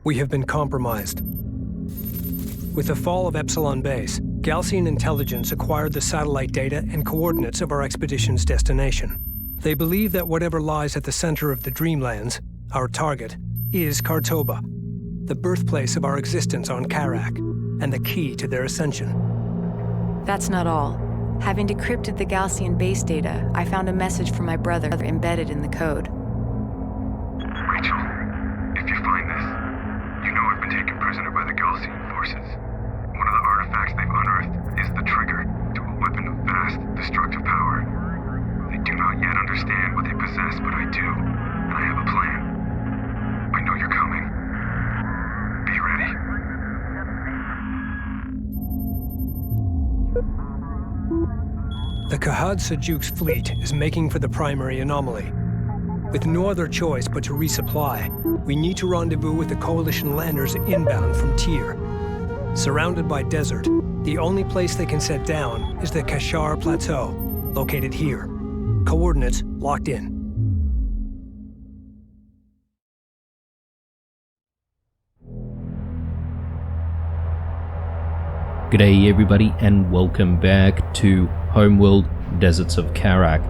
We have been compromised. With the fall of Epsilon Base, Galcian intelligence acquired the satellite data and coordinates of our expedition's destination. They believe that whatever lies at the center of the Dreamlands, our target, is Kartoba, the birthplace of our existence on Kharak, and the key to their ascension. That's not all. Having decrypted the Galcian base data, I found a message from my brother embedded in the code. Rachel, if you find this, you know I've been taken prisoner by the Galcian forces. One of the artifacts they've unearthed is the trigger to a weapon of vast, destructive power. They do not yet understand what they possess, but I do, and I have a plan. I know you're coming. Be ready. The Kiith S'Jet's fleet is making for the Primary Anomaly. With no other choice but to resupply, we need to rendezvous with the Coalition landers inbound from Tyr. Surrounded by desert, the only place they can set down is the Kashar Plateau, located here. Coordinates locked in. G'day everybody and welcome back to Homeworld Deserts of Kharak.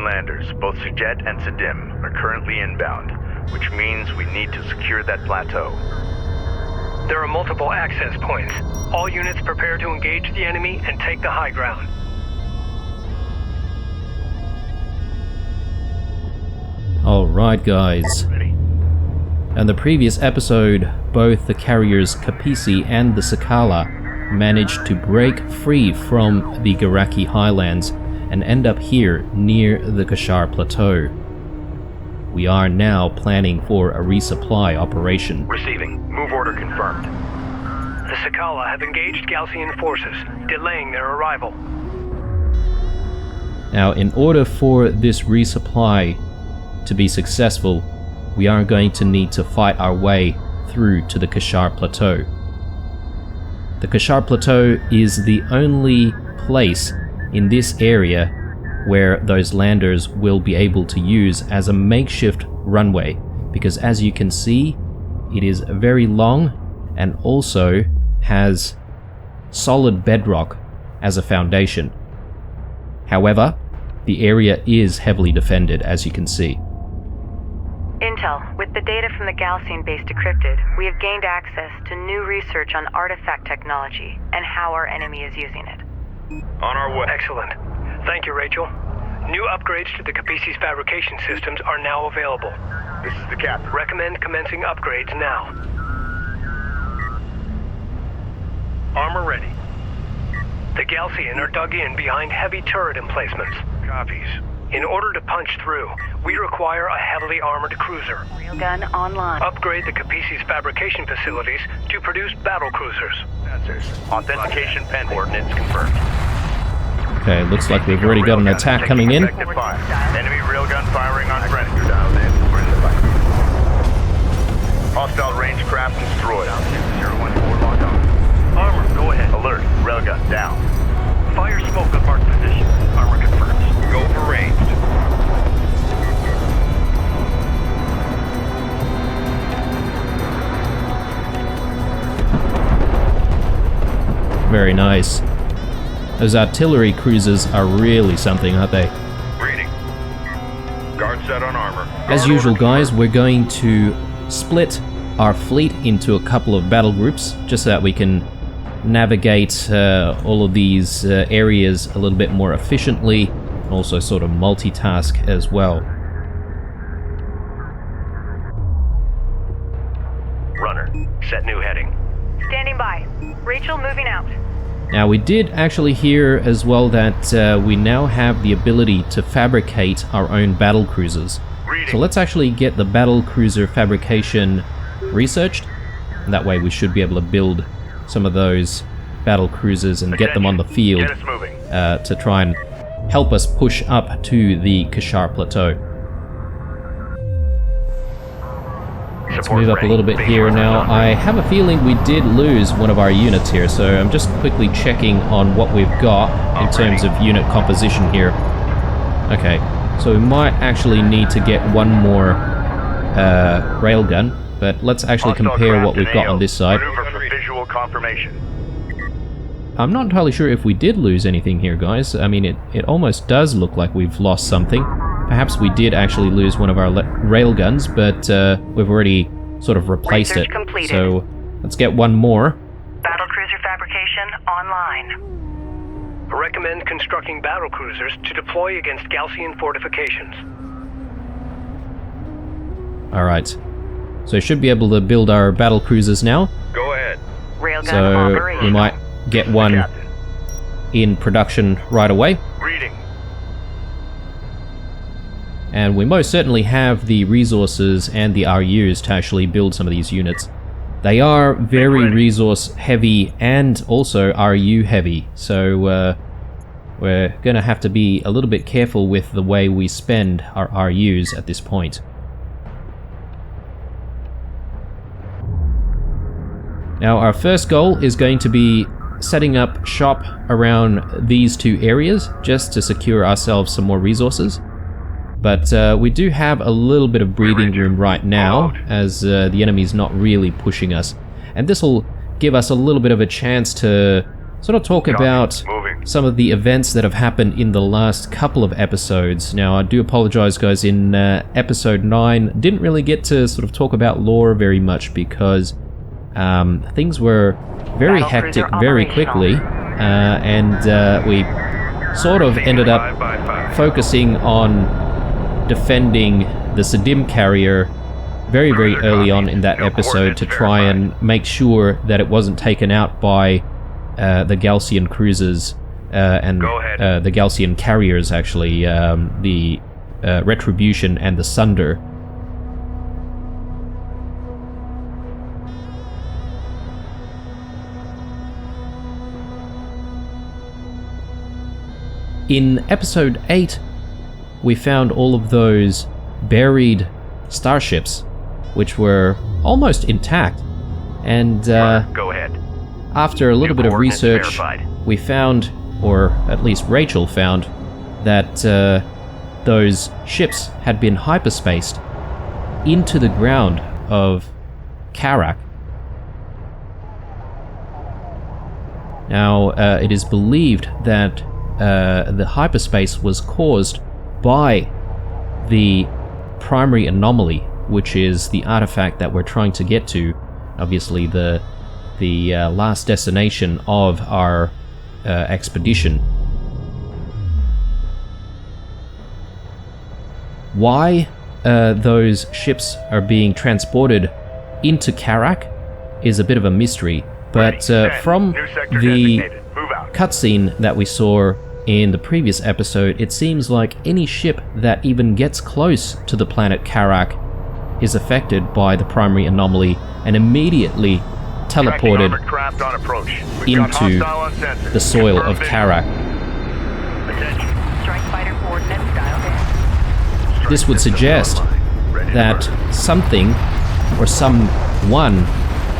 Landers, both S'Jet and S'Dim, are currently inbound, which means we need to secure that plateau. There are multiple access points. All units prepare to engage the enemy and take the high ground. Alright guys. In the previous episode, both the carriers Kapisi and the Sakala managed to break free from the Jaraci highlands and end up here near the Kashar Plateau. We are now planning for a resupply operation. Receiving. Move order confirmed. The Sakala have engaged Galcian forces, delaying their arrival. Now, in order for this resupply to be successful, we are going to need to fight our way through to the Kashar Plateau. The Kashar Plateau is the only place in this area where those landers will be able to use as a makeshift runway, because as you can see, it is very long and also has solid bedrock as a foundation. However, the area is heavily defended, as you can see. Intel, with the data from the Galcian base decrypted, we have gained access to new research on artifact technology and how our enemy is using it. On our way. Excellent. Thank you, Rachel. New upgrades to the Kapisi's fabrication systems are now available. This is the captain. Recommend commencing upgrades now. Armor ready. The Galcian are dug in behind heavy turret emplacements. Copies. In order to punch through, we require a heavily armored cruiser. Railgun online. Upgrade the Kapisi's fabrication facilities to produce battle cruisers. Sensors. Authentication pending. Coordinates confirmed. Okay, looks like we've already got an attack coming in. Effective fire. Enemy railgun firing on friendly. Hostile range craft destroyed. 014 locked on. Armor, go ahead. Alert. Railgun down. Fire smoke on marked position. Armor confirmed. Go for ranged. Very nice. Those artillery cruisers are really something, aren't they? Reading. Guard set on armor. As usual guys, we're going to split our fleet into a couple of battle groups, just so that we can navigate all of these areas a little bit more efficiently, and also sort of multitask as well. Runner. Set new heading. Standing by. Rachel moving out. Now, we did actually hear as well that we now have the ability to fabricate our own battle cruisers. So let's actually get the battle cruiser fabrication researched And that way we should be able to build some of those battle cruisers and get them on the field Get us moving. to try and help us push up to the Kharak Plateau. Let's move up a little bit here now. I have a feeling we did lose one of our units here, so I'm just quickly checking on what we've got in terms of unit composition here. Okay, so we might actually need to get one more railgun, but let's actually compare what we've got on this side. Maneuver for visual confirmation. I'm not entirely sure if we did lose anything here, guys. I mean, it almost does look like we've lost something. Perhaps we did actually lose one of our railguns, but we've already sort of replaced Research it. completed. So let's get one more. Battlecruiser fabrication online. I recommend constructing battlecruisers to deploy against Gaussian fortifications. Alright. So should be able to build our battle cruisers now. Go ahead. Railgun So operation. we might get one Captain. in production right away. Reading. And we most certainly have the resources and the RUs to actually build some of these units. They are very resource heavy and also RU heavy, so we're going to have to be a little bit careful with the way we spend our RUs at this point. Now our first goal is going to be setting up shop around these two areas just to secure ourselves some more resources. But we do have a little bit of breathing room right now, as the enemy's not really pushing us. And this will give us a little bit of a chance to sort of talk about some of the events that have happened in the last couple of episodes. Now, I do apologize, guys, in episode 9, didn't really get to sort of talk about lore very much because things were very hectic very quickly, and we sort of ended up focusing on defending the Sadim carrier very, very early on in that episode to try and make sure that it wasn't taken out by the Gaussian cruisers and the Gaussian carriers, actually, the Retribution and the Sunder. In episode 8, we found all of those buried starships, which were almost intact. And Go ahead. after a little bit of Coordinates research, verified. we found, or at least Rachel found, that those ships had been hyperspaced into the ground of Kharak. Now, it is believed that the hyperspace was caused by the Primary Anomaly, which is the artifact that we're trying to get to. Obviously, the last destination of our expedition. Why those ships are being transported into Kharak is a bit of a mystery, but from New sector the designated. Move out. cutscene that we saw in the previous episode, it seems like any ship that even gets close to the planet Kharak is affected by the Primary Anomaly and immediately Tracking teleported armored craft on approach. We've got into hostile on sensor. the soil Confirm of visual. Kharak. Attention. Strike fighter coordinates dialed in. This would suggest Ready to that burn. something or someone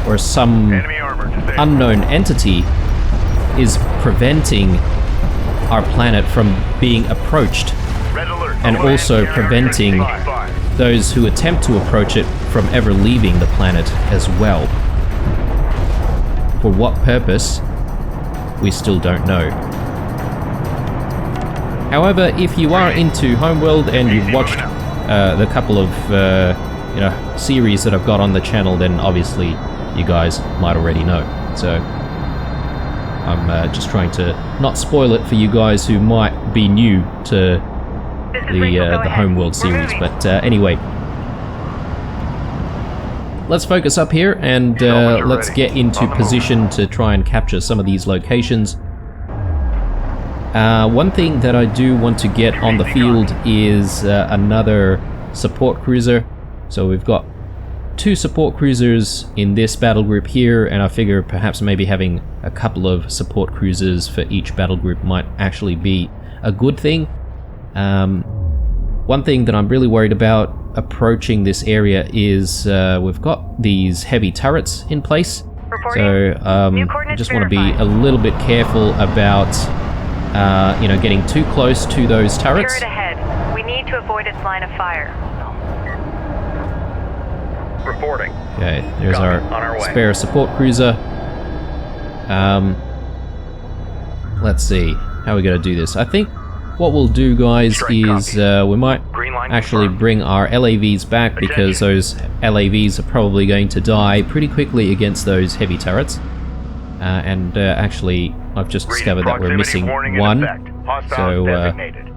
or some Enemy armor disabled. unknown entity is preventing our planet from being approached, Red alert. and Overhead also carrier preventing taking fire. those who attempt to approach it from ever leaving the planet as well. For what purpose, we still don't know. However, if you are into Homeworld and you've watched the couple of series that I've got on the channel, then obviously you guys might already know. So I'm just trying to not spoil it for you guys who might be new to the Homeworld series. But anyway, let's focus up here and let's get into position to try and capture some of these locations. One thing that I do want to get on the field is another support cruiser. So we've got 2 support cruisers in this battle group here, and I figure perhaps maybe having a couple of support cruisers for each battle group might actually be a good thing. One thing that I'm really worried about approaching this area is we've got these heavy turrets in place. So I just want to be a little bit careful about getting too close to those turrets. Turret ahead. We need to avoid its line of fire. Reporting. Okay, there's On our our way. spare support cruiser. Let's see how we're going to do this. I think what we'll do, guys, Straight is copy. we might Green line actually confirmed. bring our LAVs back because those LAVs are probably going to die pretty quickly against those heavy turrets. Actually, I've just discovered that we're Proximity missing warning in one. effect. Hostiles So, designated.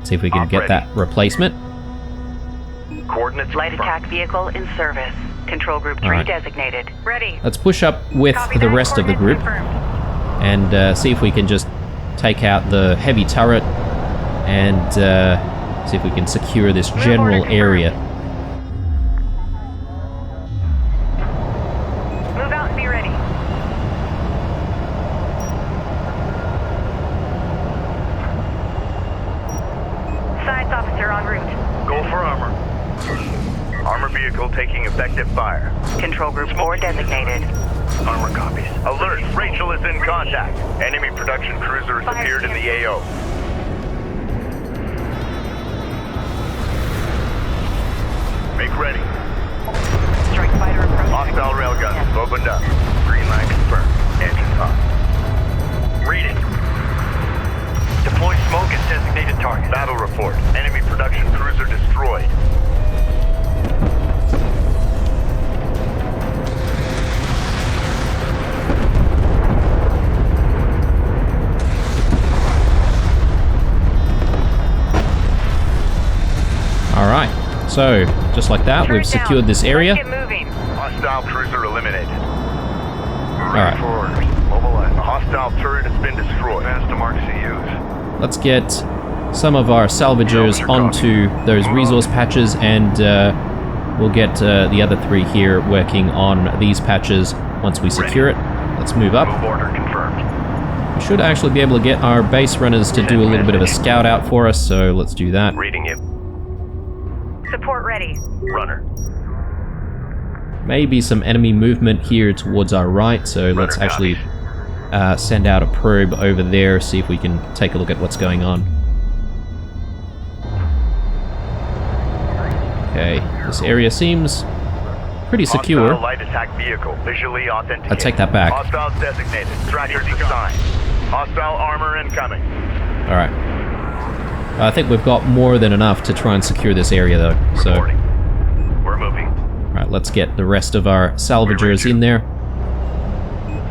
see if we can Op get ready. that replacement. Coordinates Light confirmed. attack vehicle in service. Control group 3 Alright. designated. Ready. Let's push up with Copy the that. rest of the group Coordinates confirmed. and see if we can just take out the heavy turret and see if we can secure this Move general order area. Move out and be ready. Science officer en route. Go for armor. Armor vehicle taking effective fire. Control group 4 designated. Armor copies. Alert! Rachel is in contact. Enemy production cruiser has Fire appeared in the AO. Make ready. Strike fighter approaching. Hostile railguns opened up. Green line confirmed. Engines on. Read it. Deploy smoke at designated target. Battle report. Enemy production cruiser destroyed. Alright, so just like that, we've Turret down. secured this area. Let's get moving. Hostile cruiser eliminated. Alright, For orders. Mobilize. A hostile turret has been destroyed. Advance to mark CUs. let's get some of our salvagers onto those resource patches, and we'll get the other 3 here working on these patches once we secure it. Let's move up. Move order confirmed. We should actually be able to get our base runners to do a little bit of a scout out for us, so let's do that. Reading you. Support ready. Runner. Maybe some enemy movement here towards our right, so let's Runner actually send out a probe over there, see if we can take a look at what's going on. Okay, this area seems pretty secure. Hostile light attack vehicle visually authenticated. I take that back. Hostiles designated. Trackers assigned. Hostile armor incoming. Alright. I think we've got more than enough to try and secure this area though, so... Reporting. We're moving. Alright, let's get the rest of our salvagers in there,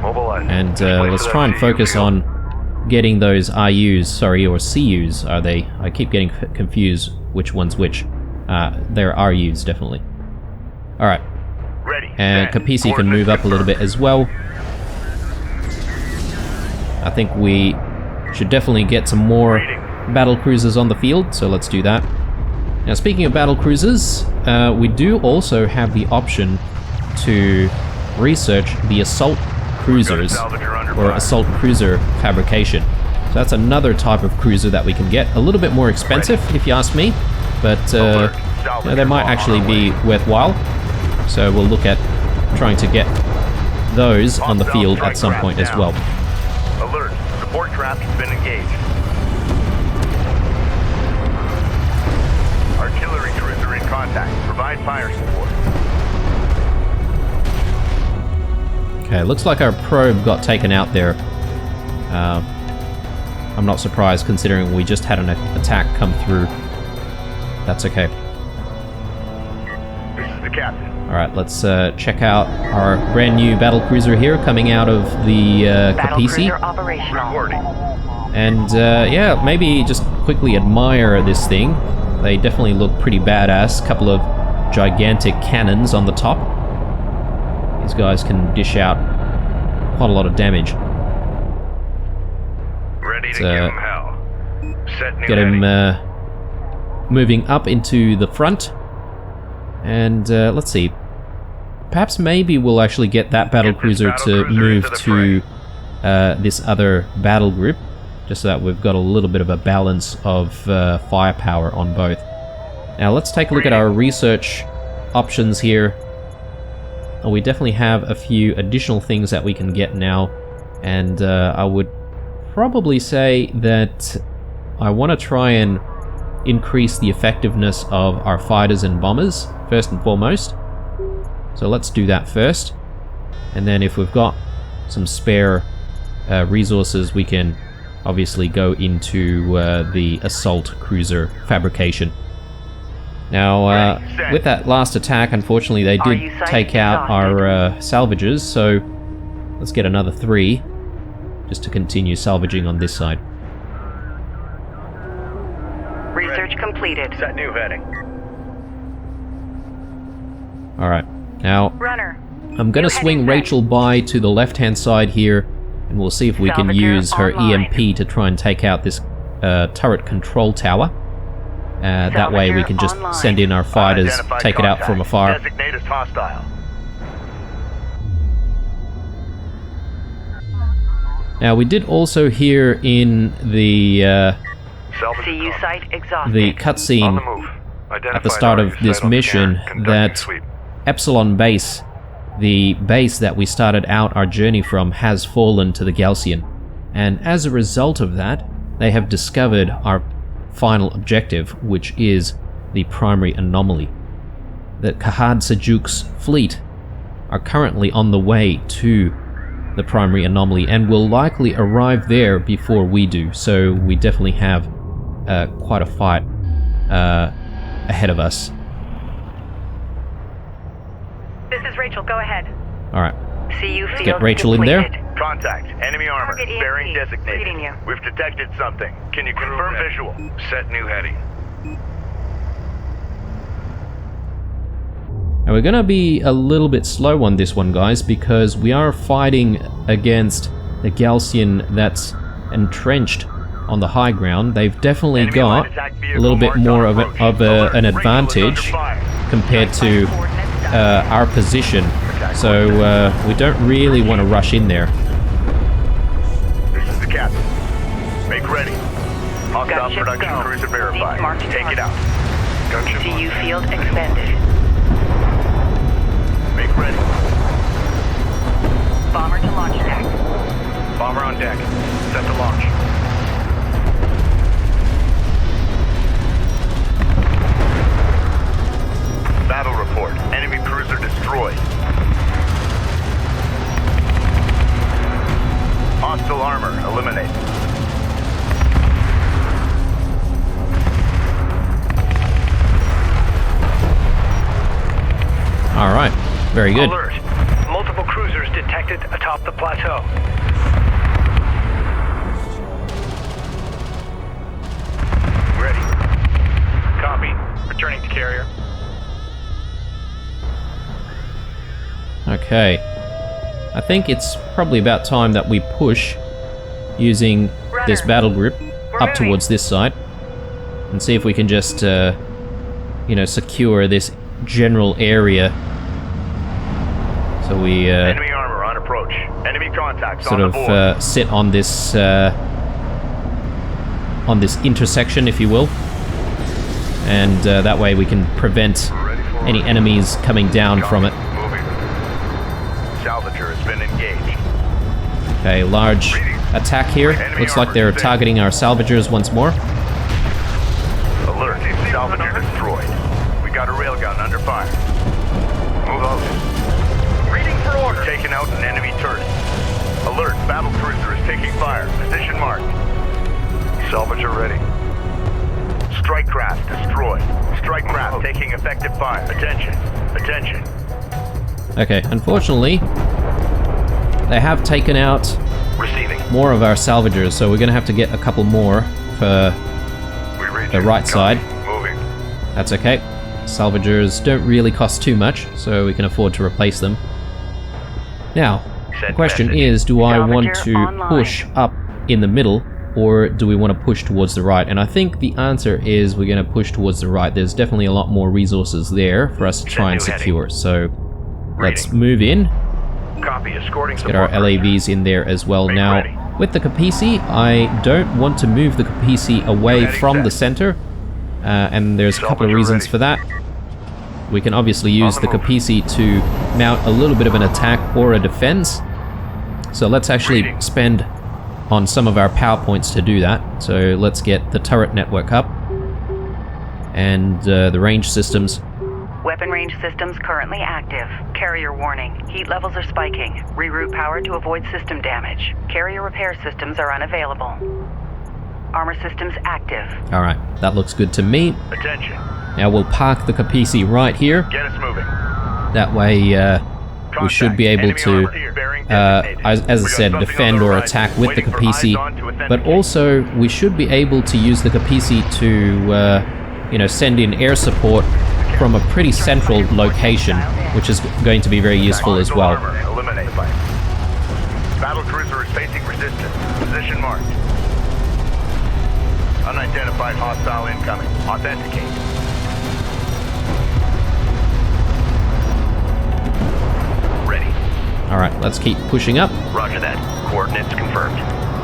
Mobilize. and let's try and focus on getting those IUs, sorry, or CUs, are they? I keep getting confused which one's which. They're RUs, definitely. Alright, Ready. and Set. Kapisi can move up a little bit as well. I think we should definitely get some more battle cruisers on the field, so let's do that. Now, speaking of battle cruisers, we do also have the option to research the assault cruisers, or assault cruiser fabrication. So that's another type of cruiser that we can get. A little bit more expensive, if you ask me, but they might actually be worthwhile. So we'll look at trying to get those on the field at some point as well. Alert. Support craft has been engaged. Artillery cruiser in contact. Provide fire support. Okay, looks like our probe got taken out there. I'm not surprised considering we just had an attack come through. That's okay. This is the captain. Alright, let's check out our brand new battle cruiser here coming out of the Battle Kapisi. cruiser operational. Reporting. And yeah, maybe just quickly admire this thing. They definitely look pretty badass. Couple of gigantic cannons on the top. These guys can dish out quite a lot of damage. Ready to Let's, give him hell. Set new get him heading. moving up into the front. And let's see. perhaps maybe we'll actually get that battlecruiser to move to this other battle group, just so that we've got a little bit of a balance of firepower on both. Now let's take a look at our research options here. We definitely have a few additional things that we can get now, and I would probably say that I want to try and increase the effectiveness of our fighters and bombers first and foremost. So let's do that first, and then if we've got some spare resources, we can obviously go into the assault cruiser fabrication. Now, with that last attack, unfortunately, they did take out our salvagers, so let's get another 3 just to continue salvaging on this side. Research completed. Set new heading. Alright, now Runner. I'm going to swing Rachel by to the left-hand side here, and we'll see if we can Salvager use her online. EMP to try and take out this turret control tower. That way we can just online. send in our fighters, Unidentified take it out from contact. afar. Designate as hostile. Now we did also hear in the Salvage CU site exhausted. the on the cutscene move. at the Identified start of RU this site on the mission scanner. Conducting that sweep. Epsilon Base, the base that we started out our journey from, has fallen to the Gaussian. And as a result of that, they have discovered our final objective, which is the Primary Anomaly. The Kiith S'Jet's fleet are currently on the way to the Primary Anomaly and will likely arrive there before we do, so we definitely have quite a fight ahead of us. This is Rachel. Go ahead. Alright, CU field get Rachel in there. completed. Contact. Enemy armor. Target EMP. Bearing designated. Reading you. We've detected something. Can you confirm visual? Set new heading. Now we're gonna be a little bit slow on this one, guys, because we are fighting against the Gaussian that's entrenched on the high ground. They've definitely Enemy got light attack a vehicle little bit marked more on of, approach. an Alert. advantage Rachel is under fire. compared to our position, so we don't really want to rush in there. This is the captain. Make ready. Hostile Gunship production go. cruiser verified. Marked Take it target. out. Gunship CU on. field expended. Make ready. Bomber to launch deck. Bomber on deck. Set to launch. Battle report. Enemy cruiser destroyed. Hostile armor eliminated. Alright, very good. Alert. Multiple cruisers detected atop the plateau. Ready. Copy. Returning to carrier. Okay. I think it's probably about time that we push using this battle group up towards this side and see if we can just, secure this general area. So we Enemy armor on approach. Enemy contacts sort on the board. of sit on this intersection, if you will, and that way we can prevent Ready for any enemies coming down from it. Moving. Salvager has been engaged. Okay, large attack here. Looks like they're targeting our salvagers once more. Alert. Salvager destroyed. We got a railgun under fire. Move out. Reading for order. Taking out an enemy turret. Alert. Battle cruiser is taking fire. Position marked. Salvager ready. Strike craft destroyed. Strike craft taking effective fire. Attention. Attention. Okay, unfortunately, they have taken out Receiving. more of our salvagers, so we're going to have to get a couple more for We read the you. right Copy. side. Moving. That's okay. Salvagers don't really cost too much, so we can afford to replace them. Now, the Send question message. is, do I want Salvager to online. push up in the middle, or do we want to push towards the right? And I think the answer is we're going to push towards the right. There's definitely a lot more resources there for us to try and new heading. secure, so Let's move in. Copy, escorting Get our support. LAVs in there as well. Make Now, ready. with the Kapisi, I don't want to move the Kapisi away Heading from set. the center, and there's a couple of Salvage reasons ready. for that. We can obviously use On the the move. Kapisi to mount a little bit of an attack or a defense. So let's actually Reading. spend on some of our power points to do that. So let's get the turret network up, and the range systems. Weapon range systems currently active. Carrier warning. Heat levels are spiking. Reroute power to avoid system damage. Carrier repair systems are unavailable. Armor systems active. Alright, that looks good to me. Attention. Now we'll park the Kapisi right here. Get us moving. That way we Contact. should be able Enemy to, armor here. Bearing designated. as I We got said, something defend on the or horizon. attack with the Waiting for eyes Kapisi. on to But authenticate. also, we should be able to use the Kapisi to, send in air support from a pretty central location, which is going to be very useful as Hostile well. armor. Eliminate. Battle cruiser is facing resistance. Position marked. Unidentified hostile incoming. Authenticate. Ready. Alright, let's keep pushing up. Roger that. Coordinates confirmed.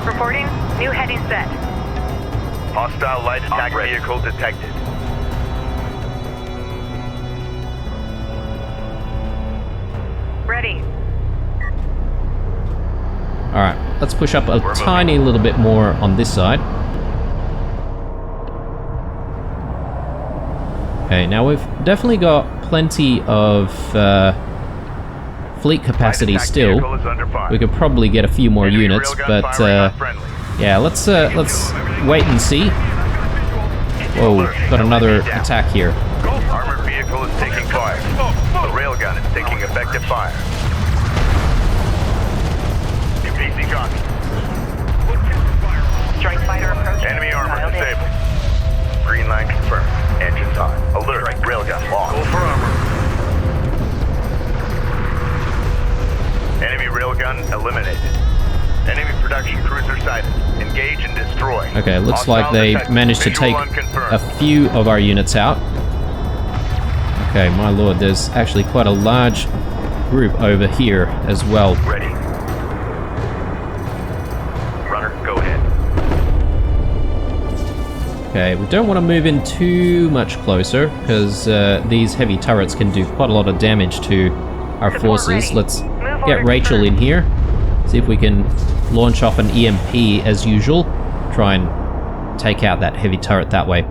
Reporting. New heading set. Hostile light attack vehicle detected. Ready. Alright, let's push up a We're tiny little bit more on this side. Okay, now we've definitely got plenty of fleet capacity Light attack still. vehicle is under fire. We could probably get a few more Enemy units, railgun but firing on friendly. yeah, let's wait and see. Whoa, got another attack here. Armored vehicle is taking fire. The railgun is taking effective fire. PC copy. Strike fighter approaching. Enemy armor Dialed in. disabled. Green line confirmed. Engines on. Alert. Railgun lost. Go for armor. Enemy railgun eliminated. Enemy production cruiser sighted. Engage and destroy. Okay, looks Hostile like they detected. managed to Visual take unconfirmed. a few of our units out. Okay, my lord, there's actually quite a large group over here as well. Ready. Runner, go ahead. Okay, we don't want to move in too much closer, because these heavy turrets can do quite a lot of damage to our Support forces. ready. Let's Move get order Rachel in here, see if we can launch off an EMP as usual. Try and take out that heavy turret that way.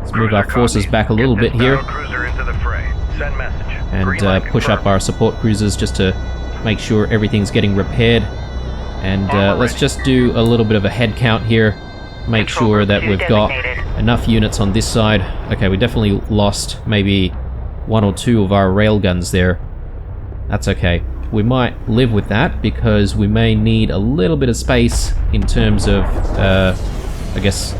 Let's move our Cruiser forces copy. back a little Get bit this here, battle cruiser into the fray. Send message. and Green line push up confirmed. our support cruisers just to make sure everything's getting repaired. And Armor let's ready. just do a little bit of a head count here. Make Control sure group that two we've got designated. enough units on this side. Okay, we definitely lost maybe one or two of our railguns there. That's okay. We might live with that because we may need a little bit of space in terms of, I guess,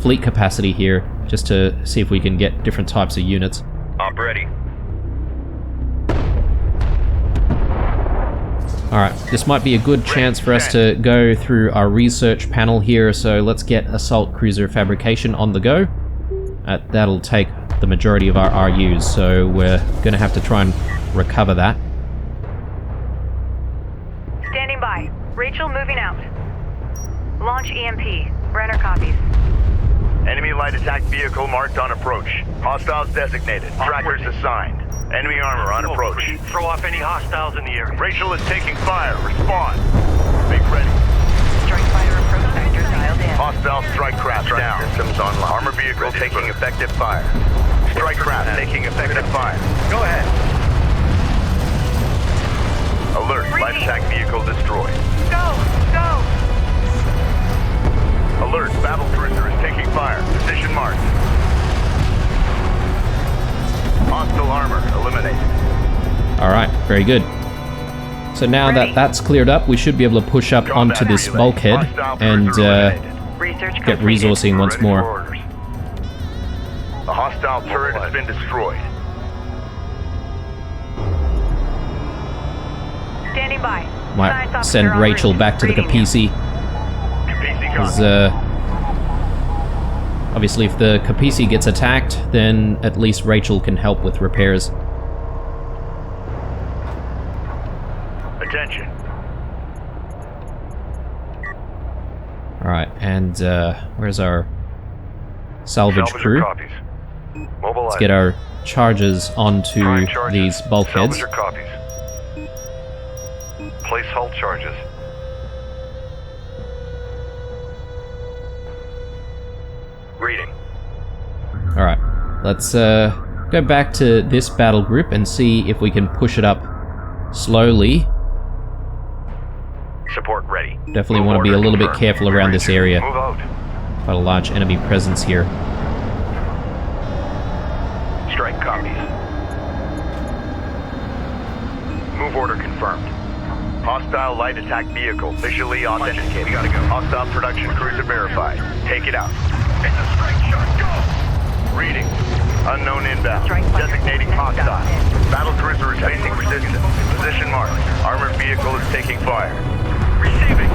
fleet capacity here, just to see if we can get different types of units. Op ready. Alright, this might be a good chance for us to go through our research panel here, so let's get Assault Cruiser Fabrication on the go. That'll take the majority of our RUs, so we're going to have to try and recover that. Standing by. Rachel moving out. Launch EMP. Brenner copies. Enemy light attack vehicle marked on approach. Hostiles designated. Trackers assigned. Enemy armor on approach. Throw off any hostiles in the area. Rachel is taking fire. Respond. Make ready. Strike fighter approach vector dialed in. Hostile strike craft down. Systems online. Armor vehicle taking effective fire. Strike craft taking effective fire. Go ahead. Alert. Light attack vehicle destroyed. Go! Go! Alert. Battle cruiser is taking fire. Position marked. Hostile armor eliminated. Alright, very good. So now that that's cleared up, we should be able to push up onto this bulkhead and Research get completed. resourcing once Ready for more. orders. The hostile turret has been destroyed. Standing by. Science Might officer send en Rachel route. back to the Reading you. Kapisi. Kapisi Because, copy. obviously if the Kapisi gets attacked, then at least Rachel can help with repairs. Attention. Alright, and where's our salvage crew? Copies. Mobilize. Let's get our charges onto Prime charges. these bulkheads. Salvage your copies. Place hull charges. Reading. Alright, let's go back to this battle group and see if we can push it up slowly. Support ready. Definitely Move want to be a order little bit confirmed. careful around this area. Move out. Quite a large enemy presence here. Strike copies. Move order confirmed. Hostile light attack vehicle visually authenticated. We gotta go. Hostile production cruiser verified. Take it out. It's a strike shot. Go. Reading. Unknown inbound. Strike fighter. Designating hostile. Battle cruiser is facing resistance. Position marked. Armored vehicle is taking fire. Receiving.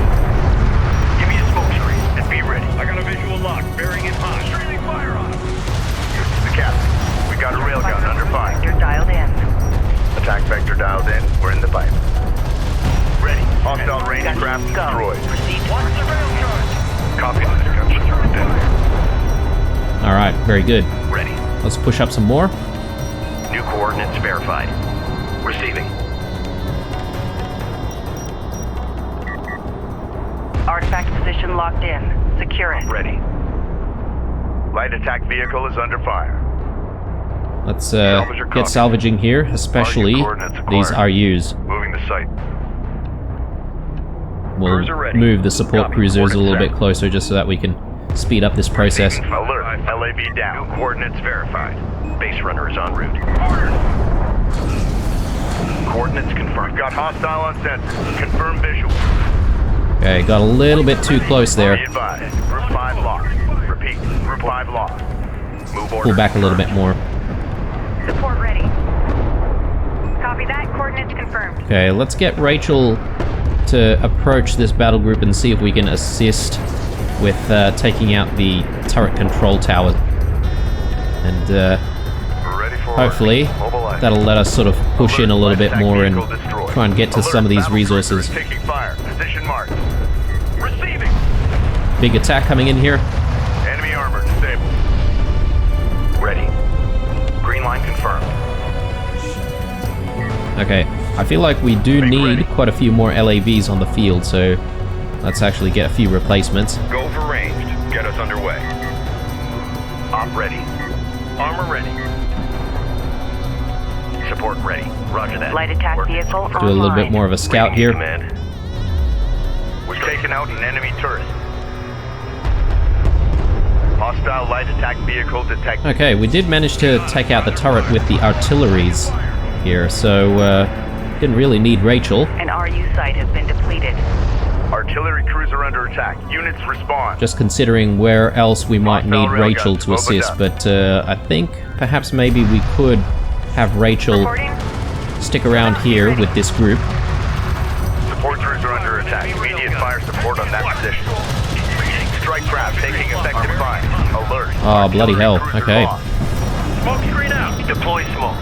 Give me a smoke screen and be ready. I got a visual lock. Bearing in high. Streaming fire on him. The captain. We got a railgun under fire. Vector dialed in. Attack vector dialed in. We're in the pipe. Ready. Hostile range craft destroyed. Proceed to Watch the rail charge. Copy. Alright, very good. Ready. Let's push up some more. New coordinates verified. Receiving. artifact position locked in. Secure it. Ready. Light attack vehicle is under fire. Let's get salvaging here, especially these RUs. Moving the site. We'll Cruiser ready. move the support Copy. cruisers a little Coordinates bit closer just so that we can speed up this process. Alert. LAV down. New coordinates verified. Base runner is en route. Coordinates confirmed. Got hostile on sensor. Confirm visual. Okay, got a little bit too close there. Be advised. Group 5 locked. Repeat. Group 5 locked. Move order. Pull back a little bit more. Support ready. Copy that. Coordinates confirmed. Okay, let's get Rachel to approach this battle group and see if we can assist with taking out the turret control tower. And Ready for hopefully mobilize. that'll let us sort of push in a little bit more and Vehicle destroyed. try and get to Alert. some of these Battle resources. cruiser is taking fire. Position marked. Receiving. Big attack coming in here. Enemy armor disabled. Ready. Green line confirmed. Okay, I feel like we do need quite a few more LAVs on the field, so let's actually get a few replacements. Go for ranged. Get us underway. Op ready. Armor ready. Support ready. Roger that. Light attack Coordinates vehicle confirmed. Do a little bit more of a scout here. Command. We've taken out an enemy turret. Hostile light attack vehicle detected. Okay, we did manage to take out the turret with the artilleries here, so didn't really need Rachel. An RU site has been depleted. Artillery cruiser under attack. Units respond. Just considering where else we might Hostile need railgun. Rachel to Over assist, down. but I think perhaps maybe we could have Rachel Reporting. stick around here with this group. Support cruiser under attack. Immediate fire support on that position. Strike craft taking effective fire. Alert. Oh, bloody hell. Artillery cruiser Okay. lost. Smoke screen out. Deploy smoke.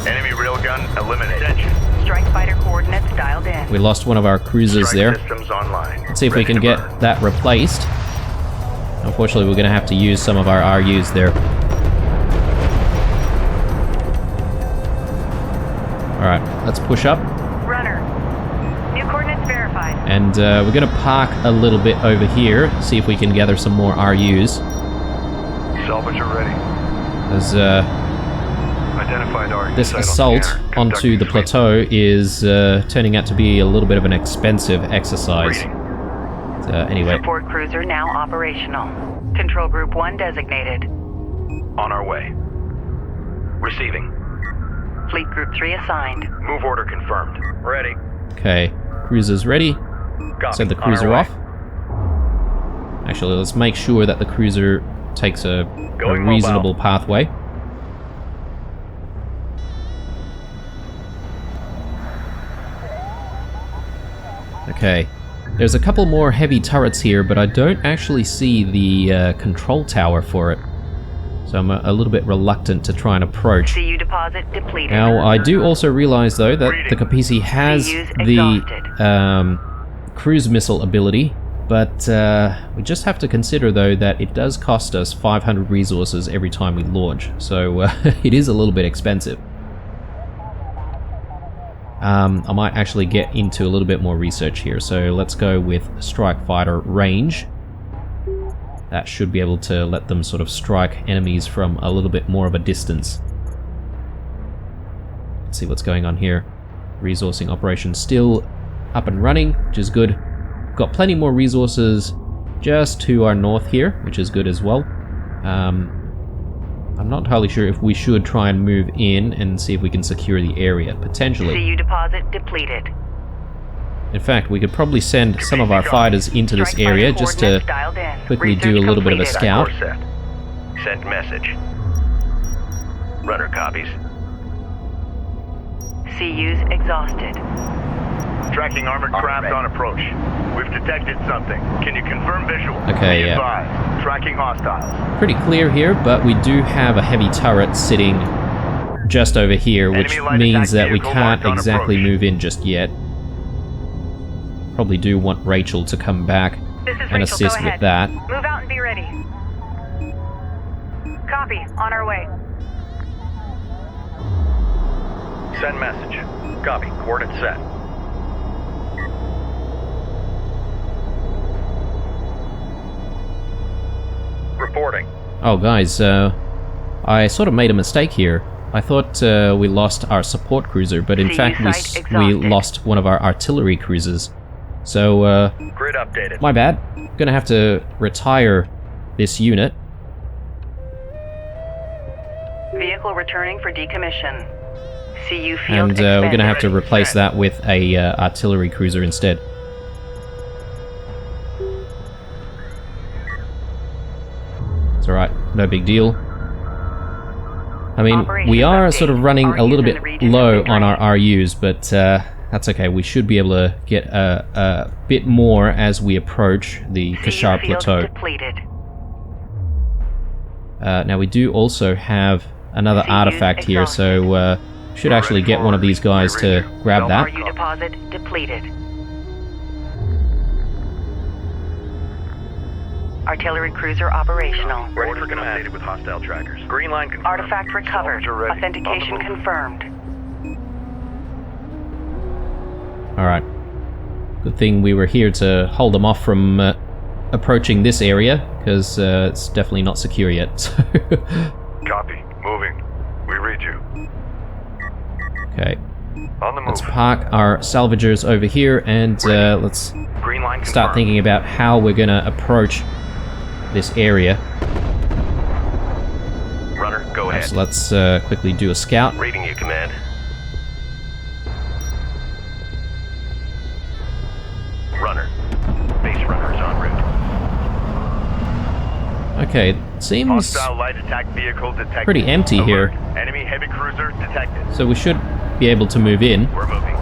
Enemy railgun eliminated. Attention. Strike fighter coordinates dialed in. We lost one of our cruisers Strike there. systems online. Let's see if we Ready can to get burn. that replaced. Unfortunately, we're going to have to use some of our RUs there. Alright, let's push up. Runner. New coordinates verified. And we're going to park a little bit over here, see if we can gather some more RUs. Salvager ready. As Identified RU this site on assault scanner. onto Conducting the sweep. plateau is turning out to be a little bit of an expensive exercise. Reading. Anyway, Support cruiser now operational. Control group 1 designated. On our way. Receiving. Fleet group 3 assigned. Move order confirmed. Ready. okay, cruiser's ready. Copy. Send the On cruiser our way. off. Actually, let's make sure that the cruiser takes a Going reasonable pathway. Okay, there's a couple more heavy turrets here, but I don't actually see the control tower for it. So I'm a little bit reluctant to try and approach. CU deposit depleted. Now, I do also realize, though, that the Kapisi has the cruise missile ability, but we just have to consider, though, that it does cost us 500 resources every time we launch, so it is a little bit expensive. I might actually get into a little bit more research here, so let's go with Strike Fighter range. That should be able to let them sort of strike enemies from a little bit more of a distance. Let's see what's going on here. Resourcing operation still up and running, which is good. Got plenty more resources just to our north here, which is good as well. I'm not entirely sure if we should try and move in and see if we can secure the area, potentially. CU deposit depleted. In fact, we could probably send some of our fighters into this area just to quickly do a little bit of a scout. Send message. Runner copies. CU's exhausted. Tracking armored craft on approach. We've detected something. Can you confirm visual? Okay, Be yeah. advised. Tracking hostiles. Pretty clear here, but we do have a heavy turret sitting just over here, which Enemy light means attack that we vehicle can't marked on exactly approach. move in just yet. Probably do want Rachel to come back This is and Rachel. assist Go with ahead. that. Move out and be ready. Copy. On our way. Send message. Copy. Coordinates set. Reporting. Oh, guys, I sort of made a mistake here. I thought we lost our support cruiser, but in CU fact we site we exhausted. lost one of our artillery cruisers. So, Grid updated. my bad. Gonna have to retire this unit. Vehicle returning for decommission. CU field And we're gonna have to expanded. replace that with a artillery cruiser instead. It's alright, no big deal. I mean, we are sort of running a little bit low on our RUs, but that's okay. We should be able to get a bit more as we approach the CU Kashar field Plateau. depleted. Now we do also have another CU artifact here, so should actually get one of these guys to grab that. RU deposit depleted. Artillery cruiser operational. Ready for command. Updated with hostile trackers. Green line confirmed. Artifact recovered. Soldier ready. Authentication On the move. confirmed. Alright. Good thing we were here to hold them off from approaching this area, because it's definitely not secure yet. So Copy. Moving. We read you. okay, On the move. let's park our salvagers over here and let's Green line start confirmed. thinking about how we're gonna approach this area. Runner, go ahead. So let's quickly do a scout. Reading you, command. Runner. Base runner is en route. Okay, it seems Hostile light attack vehicle detected. pretty empty here. Enemy heavy cruiser detected. So we should be able to move in. We're moving.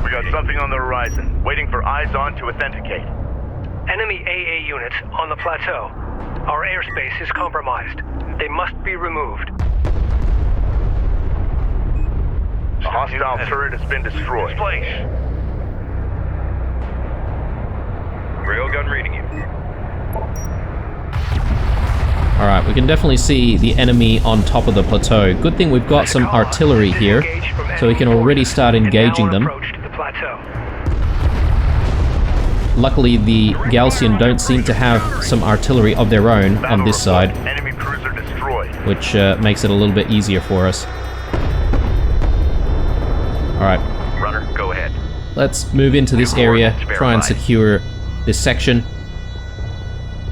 We got something on the horizon. Waiting for eyes on to authenticate. Enemy AA units on the plateau. Our airspace is compromised. They must be removed. A hostile turret has been destroyed. Place. Railgun reading you. Alright, we can definitely see the enemy on top of the plateau. Good thing we've got some artillery here, so we can already start engaging them. Luckily, the Galcian don't seem to have some artillery of their own on this side, Enemy cruiser destroyed. which makes it a little bit easier for us. Alright, Runner, go ahead. let's move into this area, try and secure this section.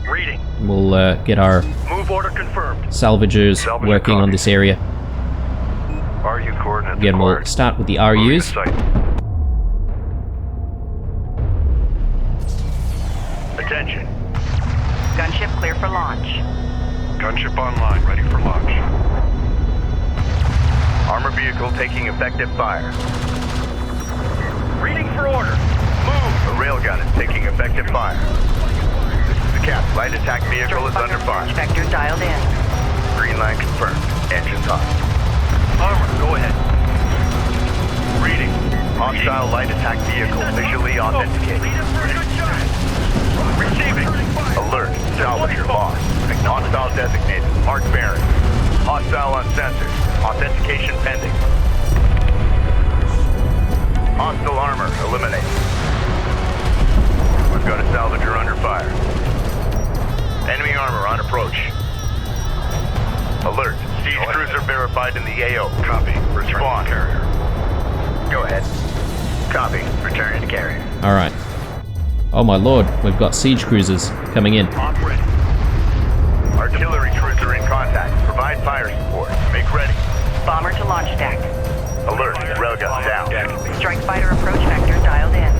Reading. We'll get our Move order confirmed. salvagers Salvager working on copy. this area. RU coordinates Again, we'll acquired. start with the Moving to RUs. site. Attention. Gunship clear for launch. Gunship online, ready for launch. Armor vehicle taking effective fire. Reading for order. Move! A railgun is taking effective fire. This is the cap. Light attack vehicle is under fire. Inspector dialed in. Green line confirmed. Engines on. Armor, go ahead. Reading. Hostile light attack vehicle visually authenticated. Receiving. Alert. Salvager lost. Hostile designated. Mark bearing. Hostile uncensored. Authentication pending. Hostile armor eliminated. We've got a salvager under fire. Enemy armor on approach. Alert. Siege cruiser verified in the AO. Copy. Respond. Carrier. Go ahead. Copy. Returning to carrier. Alright. Oh my lord, we've got siege cruisers coming in. Ready. Artillery cruiser in contact. Provide fire support. Make ready. Bomber to launch deck. Alert. Railgun down. Strike fighter approach vector dialed in.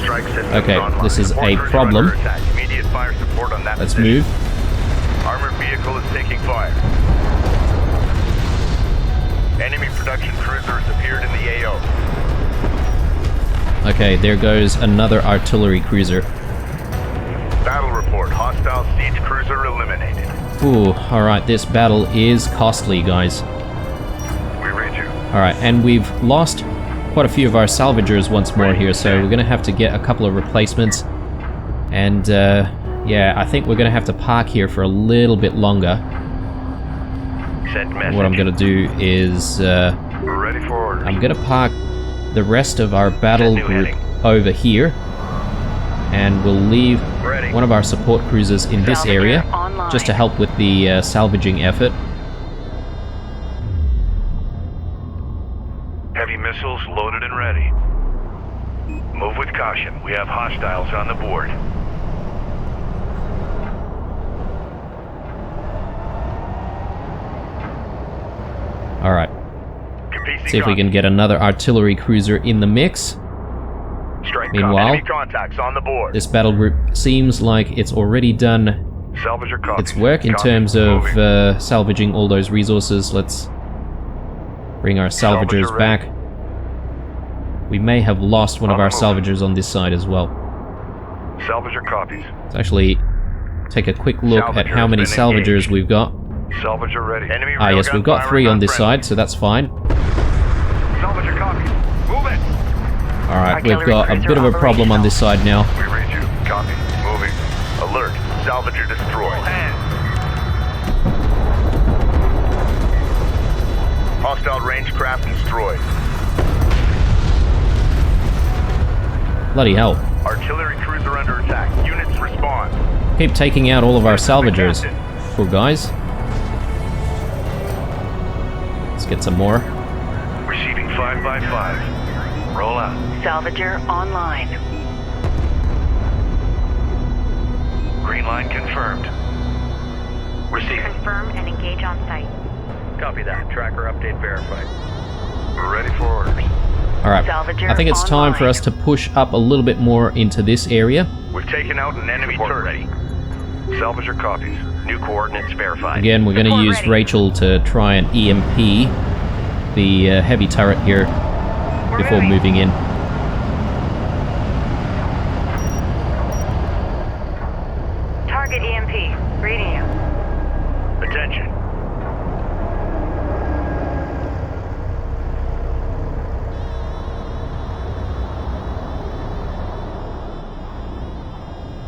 Strike system Okay, online. this is a Forces are problem. under attack. Immediate fire support on that Let's position. move. Armored vehicle is taking fire. Enemy production cruiser has appeared in the AO. Okay, there goes another artillery cruiser. Battle report. Hostile siege cruiser eliminated. Ooh, alright, this battle is costly, guys. We read you. Alright, and we've lost quite a few of our salvagers once more here, so we're gonna have to get a couple of replacements. And, yeah, I think we're gonna have to park here for a little bit longer. Send message. What I'm gonna do is, We're ready for orders. I'm gonna park the rest of our battle New group heading. over here, and we'll leave Ready. one of our support cruisers in this Salvager area, online. just to help with the salvaging effort. Heavy missiles loaded and ready. Move with caution. We have hostiles on the board. Alright, Kapisi see if we can get another artillery cruiser in the mix. Strike Meanwhile, enemy contacts on the board. This battle group seems like it's already done Salvager copy. its work in Copy. terms of Moving. salvaging all those resources. Let's bring our salvagers Salvager back. ready. We may have lost one of On our the move. salvagers on this side as well. Salvager copies. Let's actually take a quick look at how many Salvager's been salvagers engaged. we've got. Salvager ready. Enemy Ah yes, railgun we've got firing 3 on this friendly. side, so that's fine. Salvager copies. Move it. Alright, we've Artillery got a cruiser bit of a problem on operational. this side now. We read you. Copy. Moving. Alert. Salvager destroyed. Hostile range craft destroyed. Bloody hell. Artillery cruiser under attack. Units respond. Keep taking out all of our salvagers. Captain. Poor guys. Let's get some more. Receiving 5x5. Roll out. Salvager online. Green line confirmed. Receiving. Confirm and engage on site. Copy that. Tracker update verified. We're ready for orders. Alright, Salvager I think it's time for online. us to push up a little bit more into this area. We've taken out an enemy turret. Ready. Salvager copies. New coordinates verified. Again, we're going to Support use ready. Rachel to try and EMP the heavy turret here before ready. moving in. Target EMP. Reading you. Attention.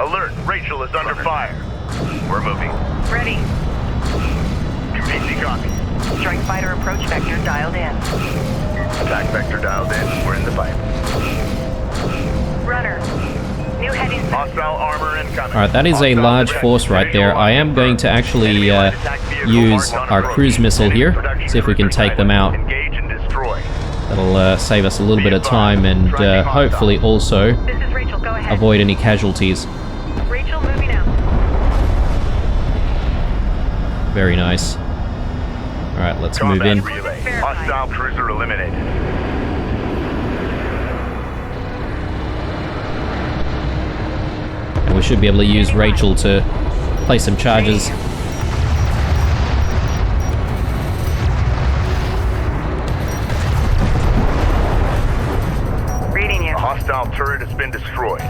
Alert. Rachel is under fire. We're moving. Ready. Kapisi copy. Strike fighter approach vector dialed in. Attack vector dialed in. We're in the fight. Runner. New heading. Hostile armor incoming. Alright, that is a Hostile large detect. force right there. I am going to actually Enemy light attack vehicle use marked on our approach. cruise missile Enemy here, production see if we can cruiser take them silent. out. Engage and destroy. That'll save us a little bit of time and hopefully also This is Rachel. Go ahead. avoid any casualties. Rachel, moving out. Very nice. Alright, let's move Combat in. relay. Hostile cruiser eliminated. And we should be able to use Rachel to place some charges. Reading you. A hostile turret has been destroyed.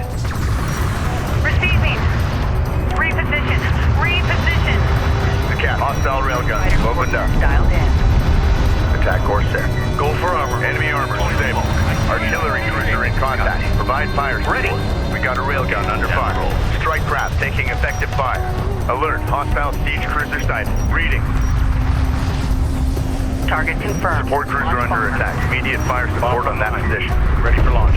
Receiving. Reposition. Reposition. The the cap. Hostile railgun. Opened up. Dialed in. Attack course set. Go for armor. Enemy armor stable. Artillery cruiser in contact. Provide fire. Ready. We got a railgun under fire. Strike craft taking effective fire. Alert. Hostile siege cruiser sighted. Reading. Target confirmed. Support cruiser under attack. Immediate fire support on that position. Ready for launch.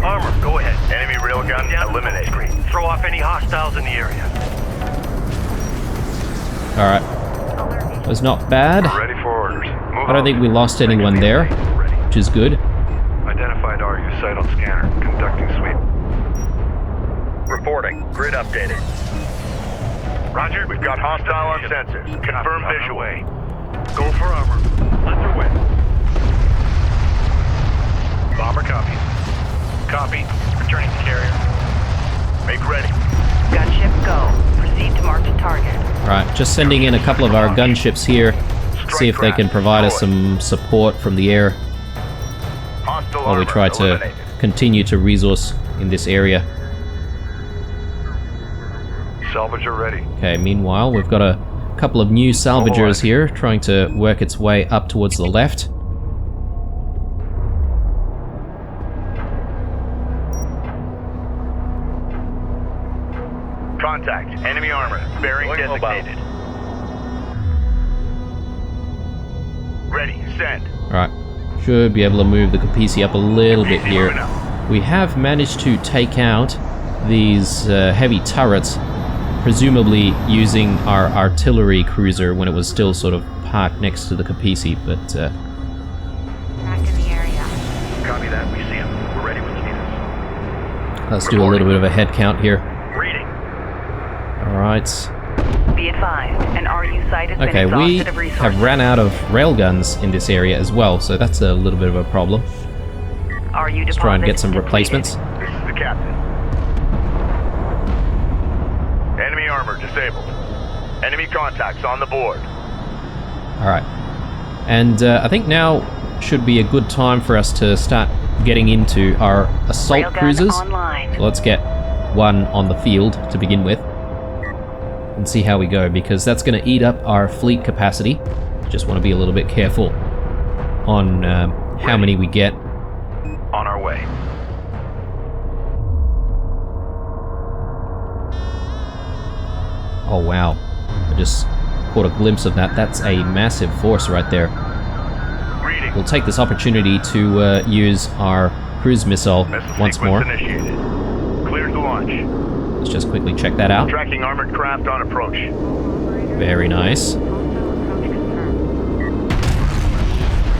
Armor, go ahead. Enemy railgun eliminated. Throw off any hostiles in the area. Alright. Was not bad. Ready for orders. Move I don't think we lost anyone there, which is good. Identified RU site on scanner. Conducting sweep. Reporting. Grid updated. Roger. We've got hostile on sensors. Confirm visual. Go for armor. Underway. Bomber copies. Copy. Returning to carrier. Make ready. Gunship go. Proceed to mark the target. Right, just sending in a couple of our gunships here. See if they can provide us some support from the air Hostile while we armor try to eliminated. continue to resource in this area. Salvager ready. Okay, meanwhile, we've got a couple of new salvagers here trying to work its way up towards the left. Contact. Enemy armor. Bearing designated. Ready. Send. Alright, should be able to move the Kapisi up a little bit here. We have managed to take out these heavy turrets, presumably using our artillery cruiser when it was still sort of parked next to the Kapisi, but Back in the area. Copy that. We see him. We're ready when you need us. let's do a little bit of a head count here. Reading. Alright. Be advised, an RU site has Okay, been we exhausted of resources. have ran out of railguns in this area as well, so that's a little bit of a problem. RU Let's try and get deposit some depleted. replacements. This is the captain. Enemy armor disabled. Enemy contacts on the board. Alright. And I think now should be a good time for us to start getting into our assault Railgun cruisers. online. So let's get one on the field to begin with and see how we go, because that's going to eat up our fleet capacity. Just want to be a little bit careful on how many we get. On our way. Oh wow, I just caught a glimpse of that. That's a massive force right there. Reading. We'll take this opportunity to use our cruise missile Missile once more. sequence initiated. Cleared to launch. Let's just quickly check that out. Tracking armored craft on approach. Very nice. Approach confirmed.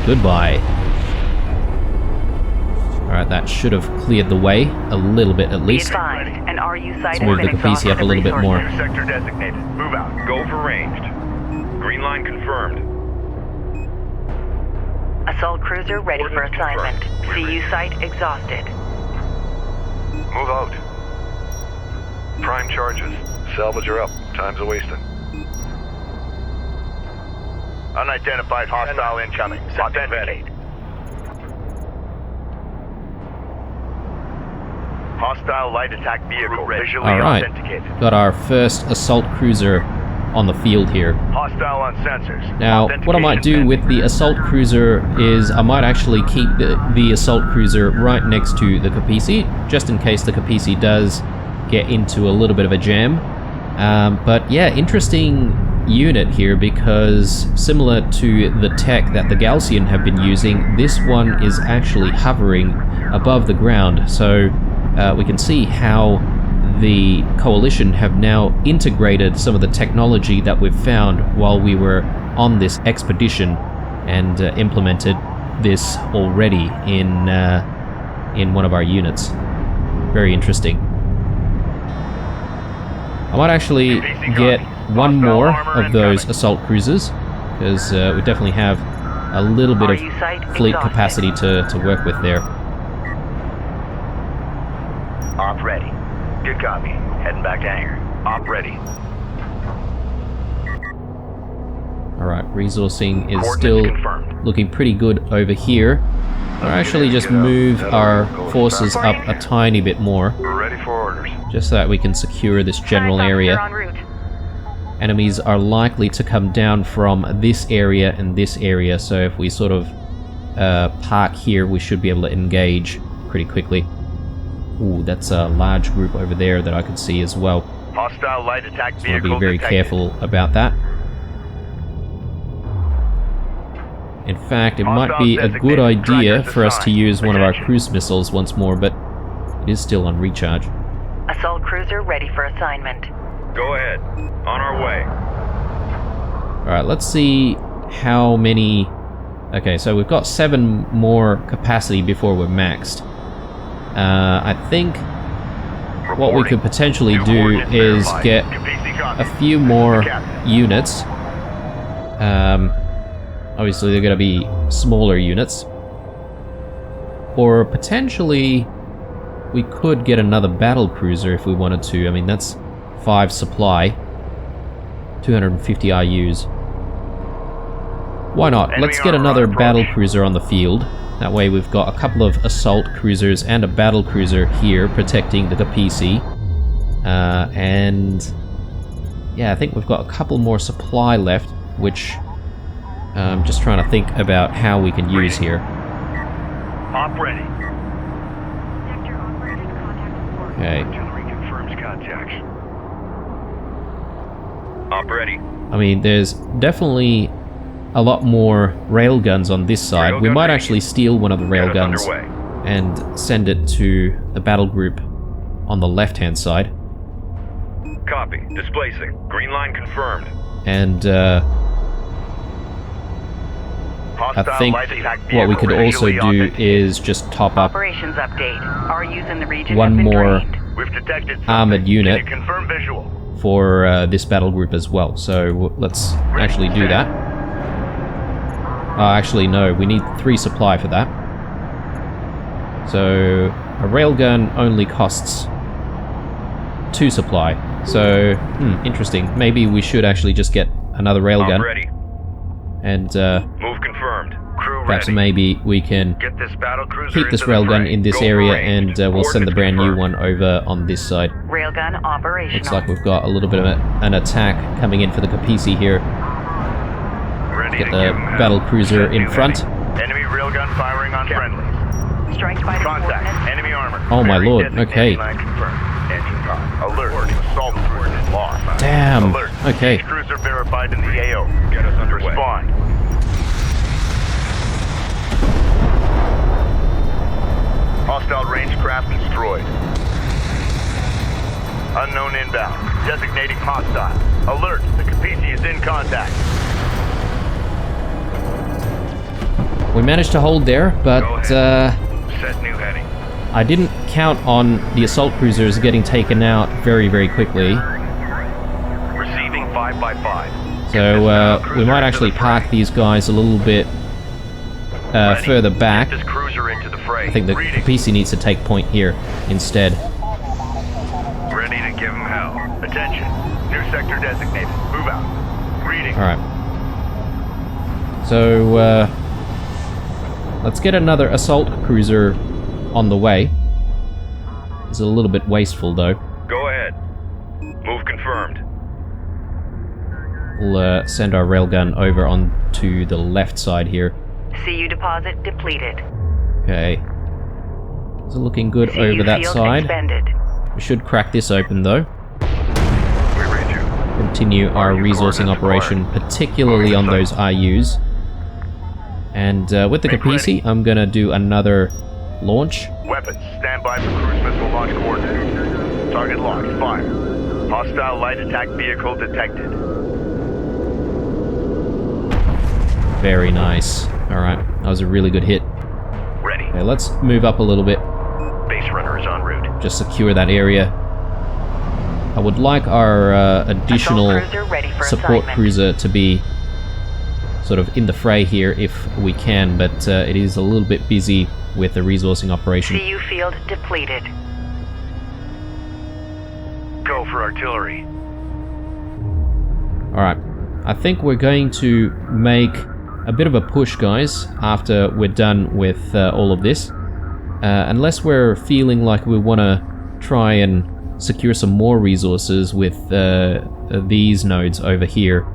Goodbye. Alright, that should have cleared the way a little bit at Be least. advised, an RU site Let's has move been the Kapisi exhausted up a of little bit more. resources. New sector designated. Move out. Go for ranged. Green line confirmed. Assault cruiser ready for Coordinates assignment. confirmed. CU site exhausted. Move out. Prime charges. Salvager up. Time's a wasting. Unidentified hostile incoming. Authenticate. Hostile light attack vehicle visually Alright, authenticated. got our first assault cruiser on the field here. Hostile on sensors. Now, what I might do with the assault cruiser is I might actually keep the assault cruiser right next to the Kapisi, just in case the Kapisi does get into a little bit of a jam. But yeah, interesting unit here, because similar to the tech that the Galcian have been using, this one is actually hovering above the ground. So we can see how the Coalition have now integrated some of the technology that we've found while we were on this expedition, and implemented this already in one of our units. Very interesting. I might actually get one more of those assault cruisers, because we definitely have a little bit of RU site fleet exhausted. capacity to work with there. Op ready. Good copy. Heading back to hangar. Op ready. Alright, resourcing is Coordinates still confirmed. looking pretty good over here. I'll actually just move our forces up a tiny bit more, We're ready for orders. just so that we can secure this general Kharak area. officer en route. enemies are likely to come down from this area and this area, so if we sort of park here, we should be able to engage pretty quickly. Ooh, that's a large group over there that I could see as well. Hostile light attack So I'll vehicle be very detected. careful about that. In fact, it might be a good idea for us to use one of our cruise missiles once more, but it is still on recharge. Assault cruiser ready for assignment. Go ahead. On our way. Alright, let's see how many... Okay, so we've got 7 more capacity before we're maxed. I think what we could potentially do is get a few more units. Obviously they're going to be smaller units. Or potentially we could get another battle cruiser if we wanted to. I mean, that's 5 supply. 250 IUs. Why not? Let's get another battle cruiser on the field. That way we've got a couple of assault cruisers and a battle cruiser here protecting the Kapisi. And yeah, I think we've got a couple more supply left, which I'm just trying to think about how we can use here. Op ready. Sector operating contact report. Okay. Artillery confirms contacts. Op ready. I mean, there's definitely a lot more railguns on this side. We might actually steal one of the Get us railguns underway. and send it to the battle group on the left-hand side. Copy. Displacing. Green line confirmed. And I Hostile think light attack what we vehicle could also visually do authenticated. is just top up Operations update. RUs in the region one have been more drained. We've detected something. armored unit. Can you confirm visual? for this battle group as well. So let's actually do that. Actually, no, we need 3 supply for that. So a railgun only costs 2 supply. So, interesting. Maybe we should actually just get another railgun. Ready. And Move confirmed. Crew perhaps ready. maybe we can Get this battle cruiser keep this into the railgun fray. in this Go for area, range. and we'll send the brand new Coordinates one over on this side. Railgun operational. Looks like we've got a little bit of an attack coming in for the Kapisi here. confirmed. Ready Get to the give 'em hell. battle cruiser Set in new front. heading. Enemy railgun firing on friendlies. Strike fighter Contact. coordinates. Enemy armor. Oh my Bearing lord, designated okay. line confirmed. Engine com. Alert. Assault coordinates lost. Damn. Alert. Okay. Siege cruiser verified in the AO. Get us underway. Respond. Hostile range craft destroyed. Unknown inbound. Designating hostile. Alert. The Kapisi is in contact. We managed to hold there, but Set new heading. I didn't count on the assault cruisers getting taken out very, very quickly. Receiving 5x5. So we might actually park these guys a little bit further back. Get this cruiser into the fray. I think the Reading. Kapisi needs to take point here instead. Ready to give him hell. Attention. New sector designated. Move out. Reading. Alright. So, let's get another assault cruiser on the way. It's a little bit wasteful, though. Go ahead. Move confirmed. We'll send our railgun over onto the left side here. CU deposit depleted. Okay. It's looking good CU over that field side. expended. We should crack this open, though. We read you. Continue our resourcing operation, particularly on those IUs. And with the Kapisi, I'm gonna do another launch. Weapons. Stand by for cruise missile launch coordinates. Target locked. Fire. Hostile light attack vehicle detected. Very nice. Alright, that was a really good hit. Ready. Okay, let's move up a little bit. Base runner is en route. Just secure that area. I would like our additional Assault cruiser ready for support assignment. cruiser to be sort of in the fray here if we can, but it is a little bit busy with the resourcing operation. CU field depleted. Go for artillery. Alright, I think we're going to make a bit of a push, guys, after we're done with all of this. Unless we're feeling like we want to try and secure some more resources with these nodes over here.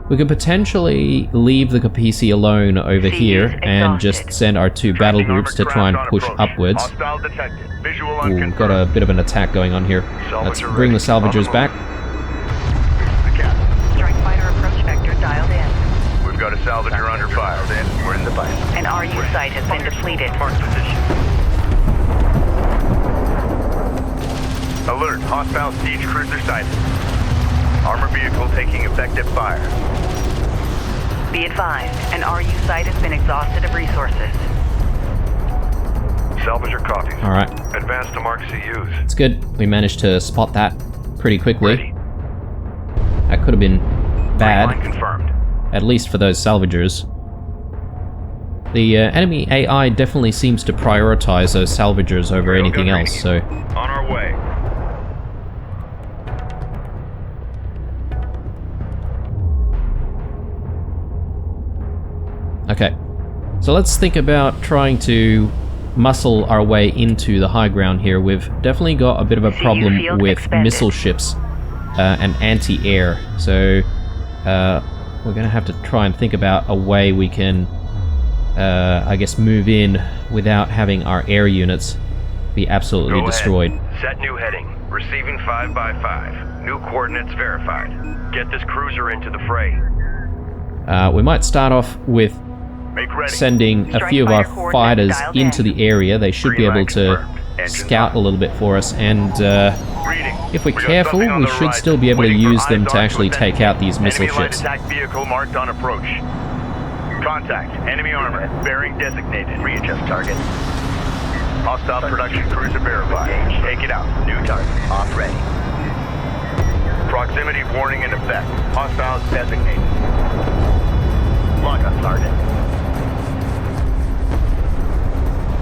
We could potentially leave the Kapisi alone over here and just send our 2 battle groups to try and push upwards. Hostile detected. Visual Ooh, unconfirmed. got a bit of an attack going on here. Let's bring the salvagers back. The captain. Strike fighter approach vector dialed in. We've got a salvager under fire. We're in the fight. An RU site has been depleted. Mark position. Alert. Hostile siege cruiser sighted. Armor vehicle taking effective fire. Be advised, an RU site has been exhausted of resources. Salvager copies. Alright, Advance to mark CUs. it's good. We managed to spot that pretty quickly. Ready. That could have been Line bad, confirmed. at least for those salvagers. The enemy AI definitely seems to prioritize those salvagers over anything else, so... On our way. Okay, so let's think about trying to muscle our way into the high ground here. We've definitely got a bit of a problem field with expended. missile ships and anti-air, so we're going to have to try and think about a way we can, I guess, move in without having our air units be absolutely Go destroyed. ahead. Set new heading. Receiving 5x5. New coordinates verified. Get this cruiser into the fray. We might start off with Make ready. sending a Strike few of our fighter coordinates fighters dialed into in. the area. They should be Green able light to confirmed. Engines scout up. a little bit for us, and Reading. if we're We got careful, something on we the should horizon. still be able to Waiting for use them eyes to on actually ascend. take out these missile Enemy light ships. attack vehicle marked on approach. Contact. Enemy armor. Bearing designated. Readjust target. Hostile production cruiser verified. Take it out. New target. Off ready. Proximity warning in effect. Hostiles designated. Lock on target.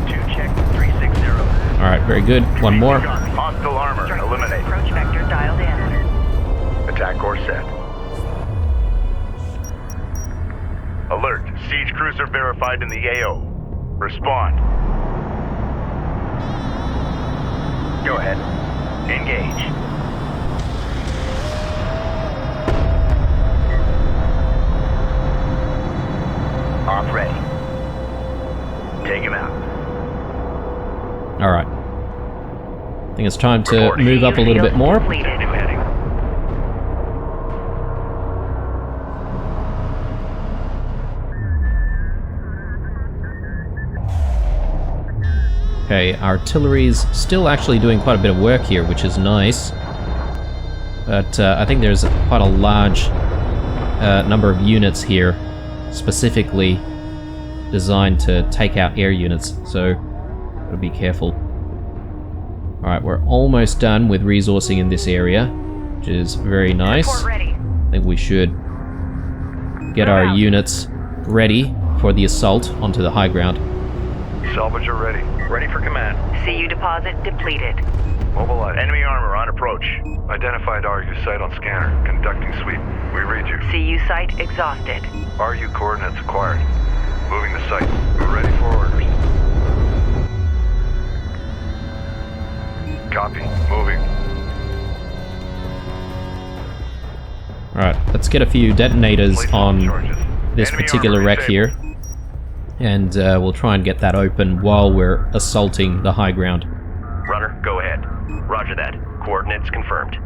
2 check 360. Alright, very good. One more. Hostile armor Strike eliminated. approach vector dialed in. Attack course set. Alert. Siege cruiser verified in the AO. Respond. Go ahead. Engage. Off ready. Take him out. Alright. I think it's time to Reporting. move up a little bit more. Depleted. New heading. Okay, artillery's still actually doing quite a bit of work here, which is nice. But I think there's quite a large number of units here, specifically designed to take out air units, so gotta be careful. Alright, we're almost done with resourcing in this area, which is very nice. Report ready. I think we should get our units ready for the assault onto the high ground. Salvager ready. Ready for command. CU deposit depleted. Mobilize. Enemy armor on approach. Identified RU site on scanner. Conducting sweep. We read you. CU site exhausted. RU coordinates acquired. Moving the site. We're ready for orders. Copy. Moving. Alright, let's get a few detonators Place all on charges. this Enemy particular armor wreck disabled. here. And we'll try and get that open while we're assaulting the high ground. Runner, go ahead. Roger that. Coordinates confirmed.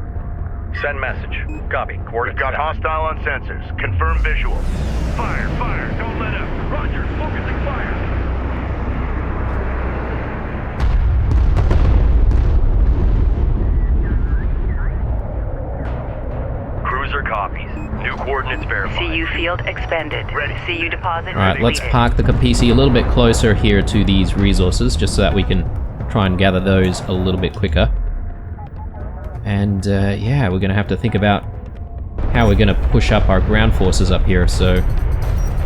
Send message. Copy. Coordinates. Got hostile on sensors. Confirm visual. Fire, fire. Don't let up. Roger. Focusing fire. Cruiser copies. New coordinates verified. CU field expended. Ready. CU deposit Alright, let's depleted. park the Kapisi a little bit closer here to these resources, just so that we can try and gather those a little bit quicker. And yeah, we're going to have to think about how we're going to push up our ground forces up here, so...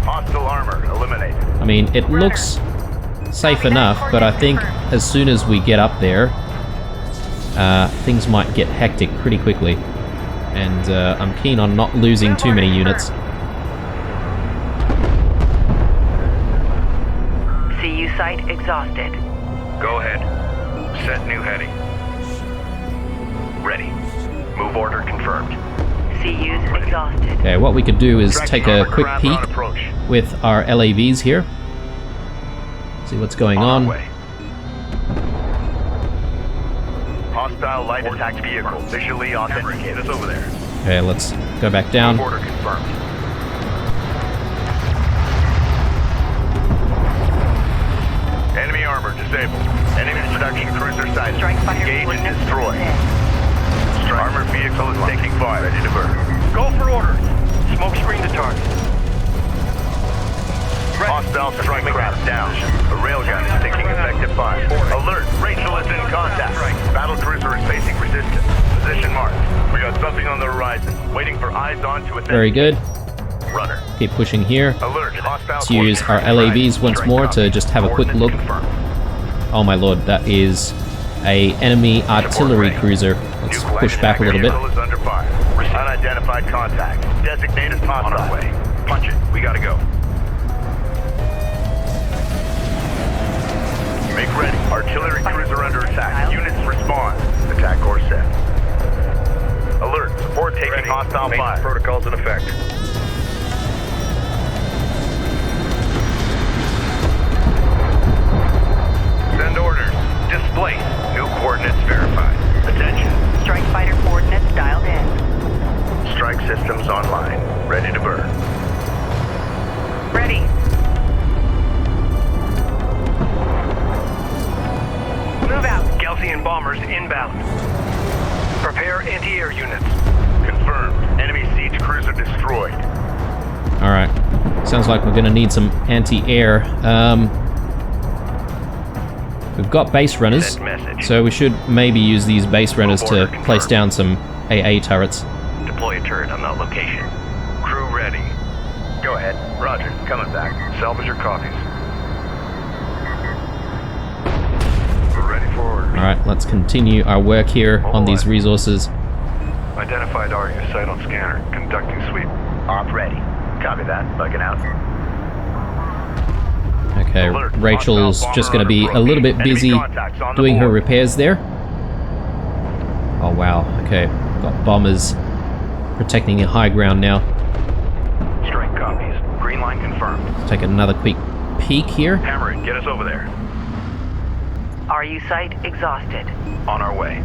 Hostile armor eliminated. I mean, it looks safe enough, but I think as soon as we get up there, things might get hectic pretty quickly. And I'm keen on not losing too many units. CU site exhausted. Go ahead. Set new heading. Move order confirmed. CU's exhausted. Okay, what we could do is Tracking take a armor quick craft on peek approach. with our LAVs here. See what's going On on. our way. Hostile light attack vehicle visually authenticated. Get us over there. Okay, let's go back down. Move order confirmed. Enemy armor disabled. Enemy production cruiser sighted. Strike fighter Engage and coordinates destroy. set. Armored vehicle is taking fire. Ready to burn. Go for orders. Smoke screen to target. Hostile strike craft down. A railgun is taking effective fire. Alert! Rachel is in contact. Battle cruiser is facing resistance. Position marked. We got something on the horizon. Waiting for eyes on to Very good. Runner. Keep pushing here. Alert! Hostile. Let's use our coordinates. LAVs once Strike more copy. to just have a quick Coordinates look. confirmed. Oh my lord, that is a enemy artillery ready. cruiser. Let's New push back a little bit. vehicle is under fire. Unidentified contact. Designated hostile. On our way. Punch it. We gotta go. Make ready. Artillery cruiser under attack. Units respond. Attack course set. Alert. Support taking hostile fire. Protocols in effect. Send orders. Displace. New coordinates verified. Attention. Strike fighter coordinates dialed in. Strike systems online. Ready to burn. Ready. Move out. Galcian bombers inbound. Prepare anti-air units. Confirmed. Enemy siege cruiser destroyed. Alright. Sounds like we're gonna need some anti-air. We've got base runners, Send message. so we should maybe use these base runners to Confirmed. place down some AA turrets. Deploy a turret on that location. Crew ready. Go ahead. Roger. Coming back. Salvage your copies. We're ready for orders. Alright, let's continue our work here on these resources. Identified RU site on scanner. Conducting sweep. Op ready. Copy that. Bugging out. Okay, Alert. Rachel's Hostile just bomber gonna be under a little bit approach. busy Enemy contacts on the doing her board. repairs there. Oh wow, okay. Got bombers protecting the high ground now. Strike copies. Green line confirmed. Let's take another quick peek here. Hammer it. Get us over there. RU site exhausted. On our way.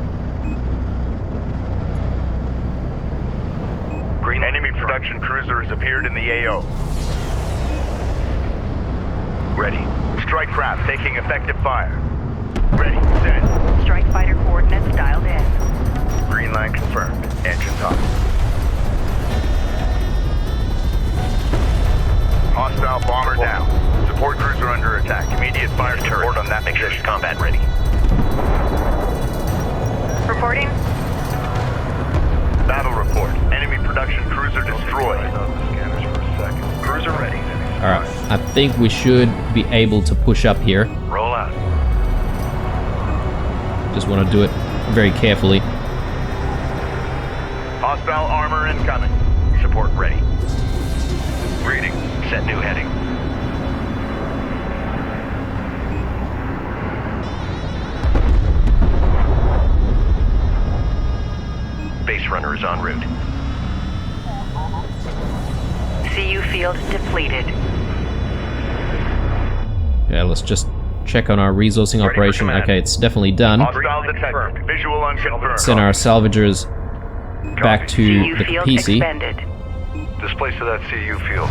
Green enemy production cruiser has appeared in the AO. Ready. Strike craft taking effective fire. Ready. Set. Strike fighter coordinates dialed in. Green line confirmed. Engines on. Hostile bomber down. Support cruiser under attack. Immediate fire turret. Report on that. Make sure she's combat ready. Reporting. Battle report. Enemy production cruiser destroyed. Cruiser ready. Alright, I think we should be able to push up here. Roll out. Just want to do it very carefully. Hostile armor incoming. Support ready. Reading. Set new heading. Base runner is en route. CU field depleted. Yeah, let's just check on our resourcing for operation. command. Okay, it's definitely done. Hostile detected. Visual unconfirmed. Send our salvagers back to CU the field Kapisi. expended. Displace to that CU field.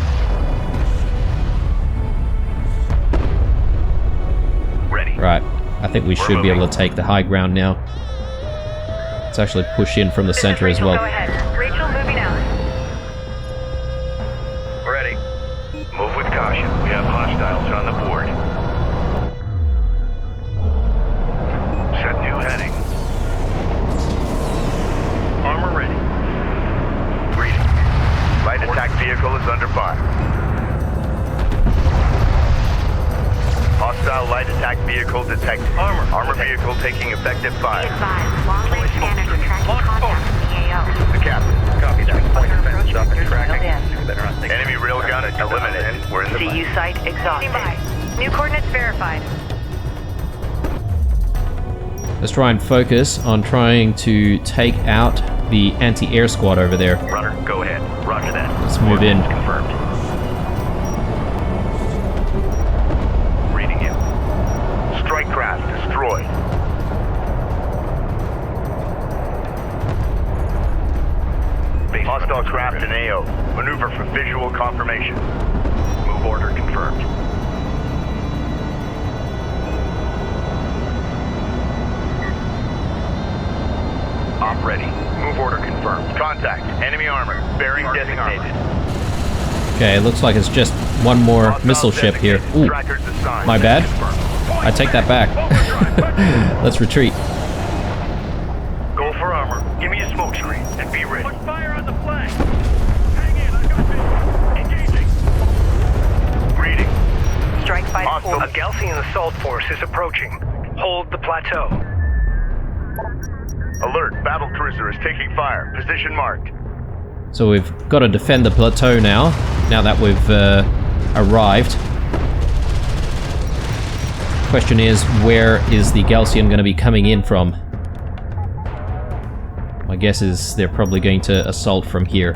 Ready. Right, I think we should be able to take the high ground now. Let's actually push in from the center as Go well. ahead. Rachel moving out. Ready. Move with caution. We have hostiles on the board. Set new heading. Armor ready. Reading. Light attack vehicle is under fire. Hostile light attack vehicle detected. Armor vehicle taking effective fire. Advised, long-range scanners are tracking contact from the AO. The captain. Copy that. Point of fence up and tracking. Dialed in. Enemy railgun eliminated. We're in the CU site exhausted. New coordinates verified. Let's try and focus on trying to take out the anti-air squad over there. Runner, go ahead. Roger that. Let's move in. Confirmed. Reading you. Strike craft destroyed. Hostile craft in AO. Maneuver for visual confirmation. Move order confirmed. Op ready. Move order confirmed. Contact. Enemy armor. Bearing designated. Okay, it looks like it's just one more Hostile missile ship here. designated. Ooh, Trackers assigned. my bad. Confirmed. I take that back. Let's retreat. Go for armor. Give me a smoke screen and be ready. Put fire on the flank. Hang in, I got this. Engaging. Reading. Strike fighter Hostile. A Galcian assault force is approaching. Hold the plateau. Alert. Battle cruiser is taking fire. Position marked. So we've got to defend the plateau now that we've arrived. Question is, where is the Galcian going to be coming in from? My guess is they're probably going to assault from here.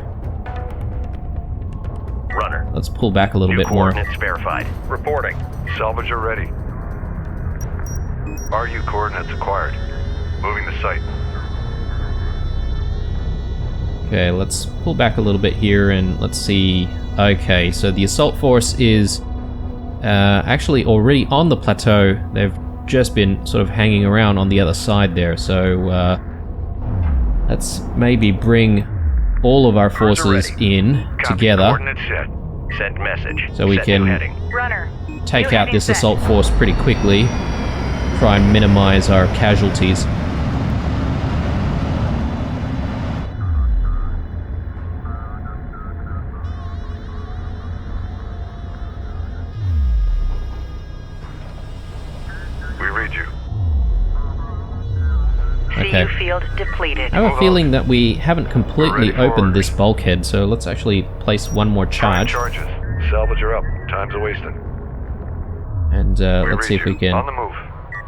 Runner. Let's pull back a little New bit more. coordinates verified. Reporting. Salvager ready. RU coordinates acquired. Moving the site. Okay, let's pull back a little bit here and let's see. Okay, so the assault force is actually already on the plateau. They've just been sort of hanging around on the other side there, so let's maybe bring all of our forces in together Coordinates set. Send message. so we Set new can heading. Runner. take New out heading this set. assault force pretty quickly. Try and minimize our casualties. We read you. Okay. CU field depleted. I have a feeling that we haven't completely Ready for opened orders. this bulkhead, so let's actually place one more charge. Charges. Salvager up. Time's a wasting. And let's see if we On can the move.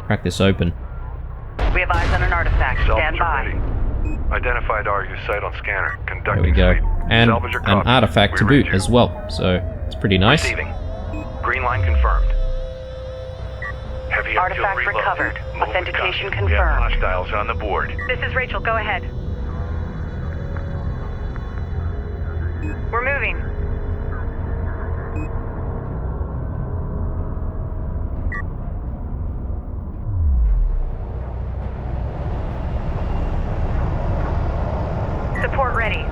crack this open. We have eyes on an artifact. Stand Salvager by. ready. Identified RU site on scanner. There Conducting we go. sweep. And Salvager an copy. artifact We to read boot you. as well, so it's pretty nice. Receiving. Green line confirmed. Heavy Artifact artillery recovered. loaded. Move Authentication with caution. We have confirmed. hostiles on the board. This is Rachel. Go ahead. We're moving. Support ready.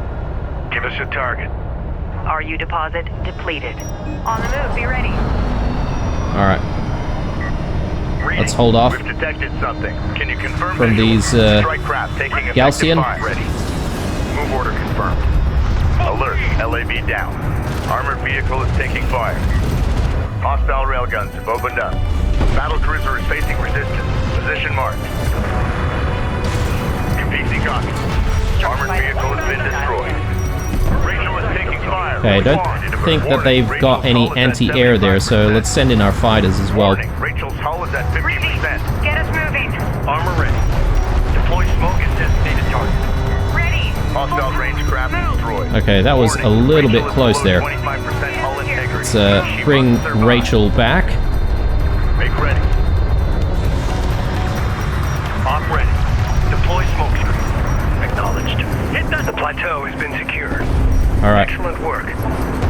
Give us a target. RU deposit depleted. On the move. Be ready. Alright, Reading. let's hold off We've detected something. Can you confirm from visual? these Strike craft taking effective Galcian. fire. Ready. Move order confirmed. Alert. LAB down. Armored vehicle is taking fire. Hostile railguns have opened up. Battle cruiser is facing resistance. Position marked. Kapisi copy. Armored vehicle has been destroyed. Rachel is taking fire. Okay, I don't Respond. think that Warning, they've got Rachel's any hull is at anti-air there, so 75%. let's send in our fighters as well. Warning, Rachel's hull is at 50%. Get us moving. Armor ready. Deploy smoke at designated target. Ready. Hostile range craft destroyed. Okay, that was a Warning, little bit Rachel is close below there. 25% hull integrity. Let's She bring must survive. Rachel back. Make ready. Op ready. Deploy smoke screen. Acknowledged. Hit that. The plateau has been secured. Alright, Excellent work.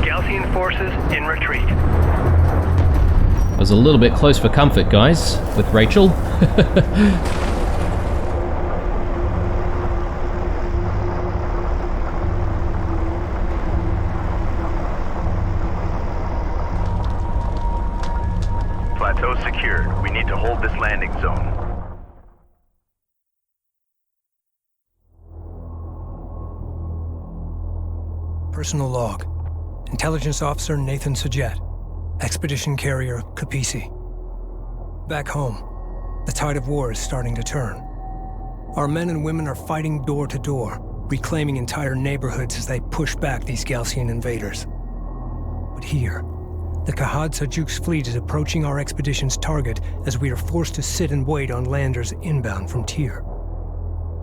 Galcian forces in retreat. it was a little bit close for comfort, guys, with Rachel. Plateau secured. We need to hold this landing zone. Personal log. Intelligence Officer Kiith S'Jet. Expedition Carrier Kapisi. Back home, the tide of war is starting to turn. Our men and women are fighting door to door, reclaiming entire neighborhoods as they push back these Galcian invaders. But here, the Kiith S'Jet's fleet is approaching our expedition's target as we are forced to sit and wait on landers inbound from Tyr.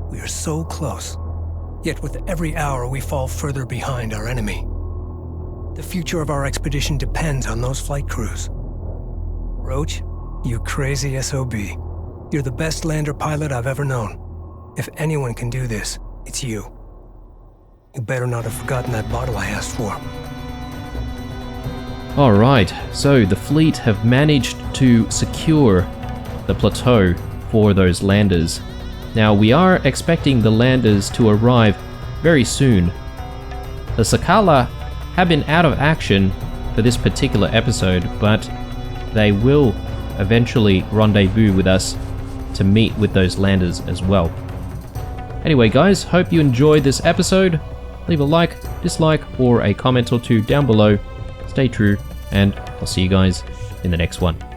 We are so close, Yet with every hour we fall further behind our enemy. The future of our expedition depends on those flight crews. Roach, you crazy SOB. You're the best lander pilot I've ever known. If anyone can do this, it's you. You better not have forgotten that bottle I asked for. Alright, so the fleet have managed to secure the plateau for those landers. Now we are expecting the landers to arrive very soon. The Sakala have been out of action for this particular episode, but they will eventually rendezvous with us to meet with those landers as well. Anyway guys, hope you enjoyed this episode. Leave a like, dislike, or a comment or two down below. Stay true, and I'll see you guys in the next one.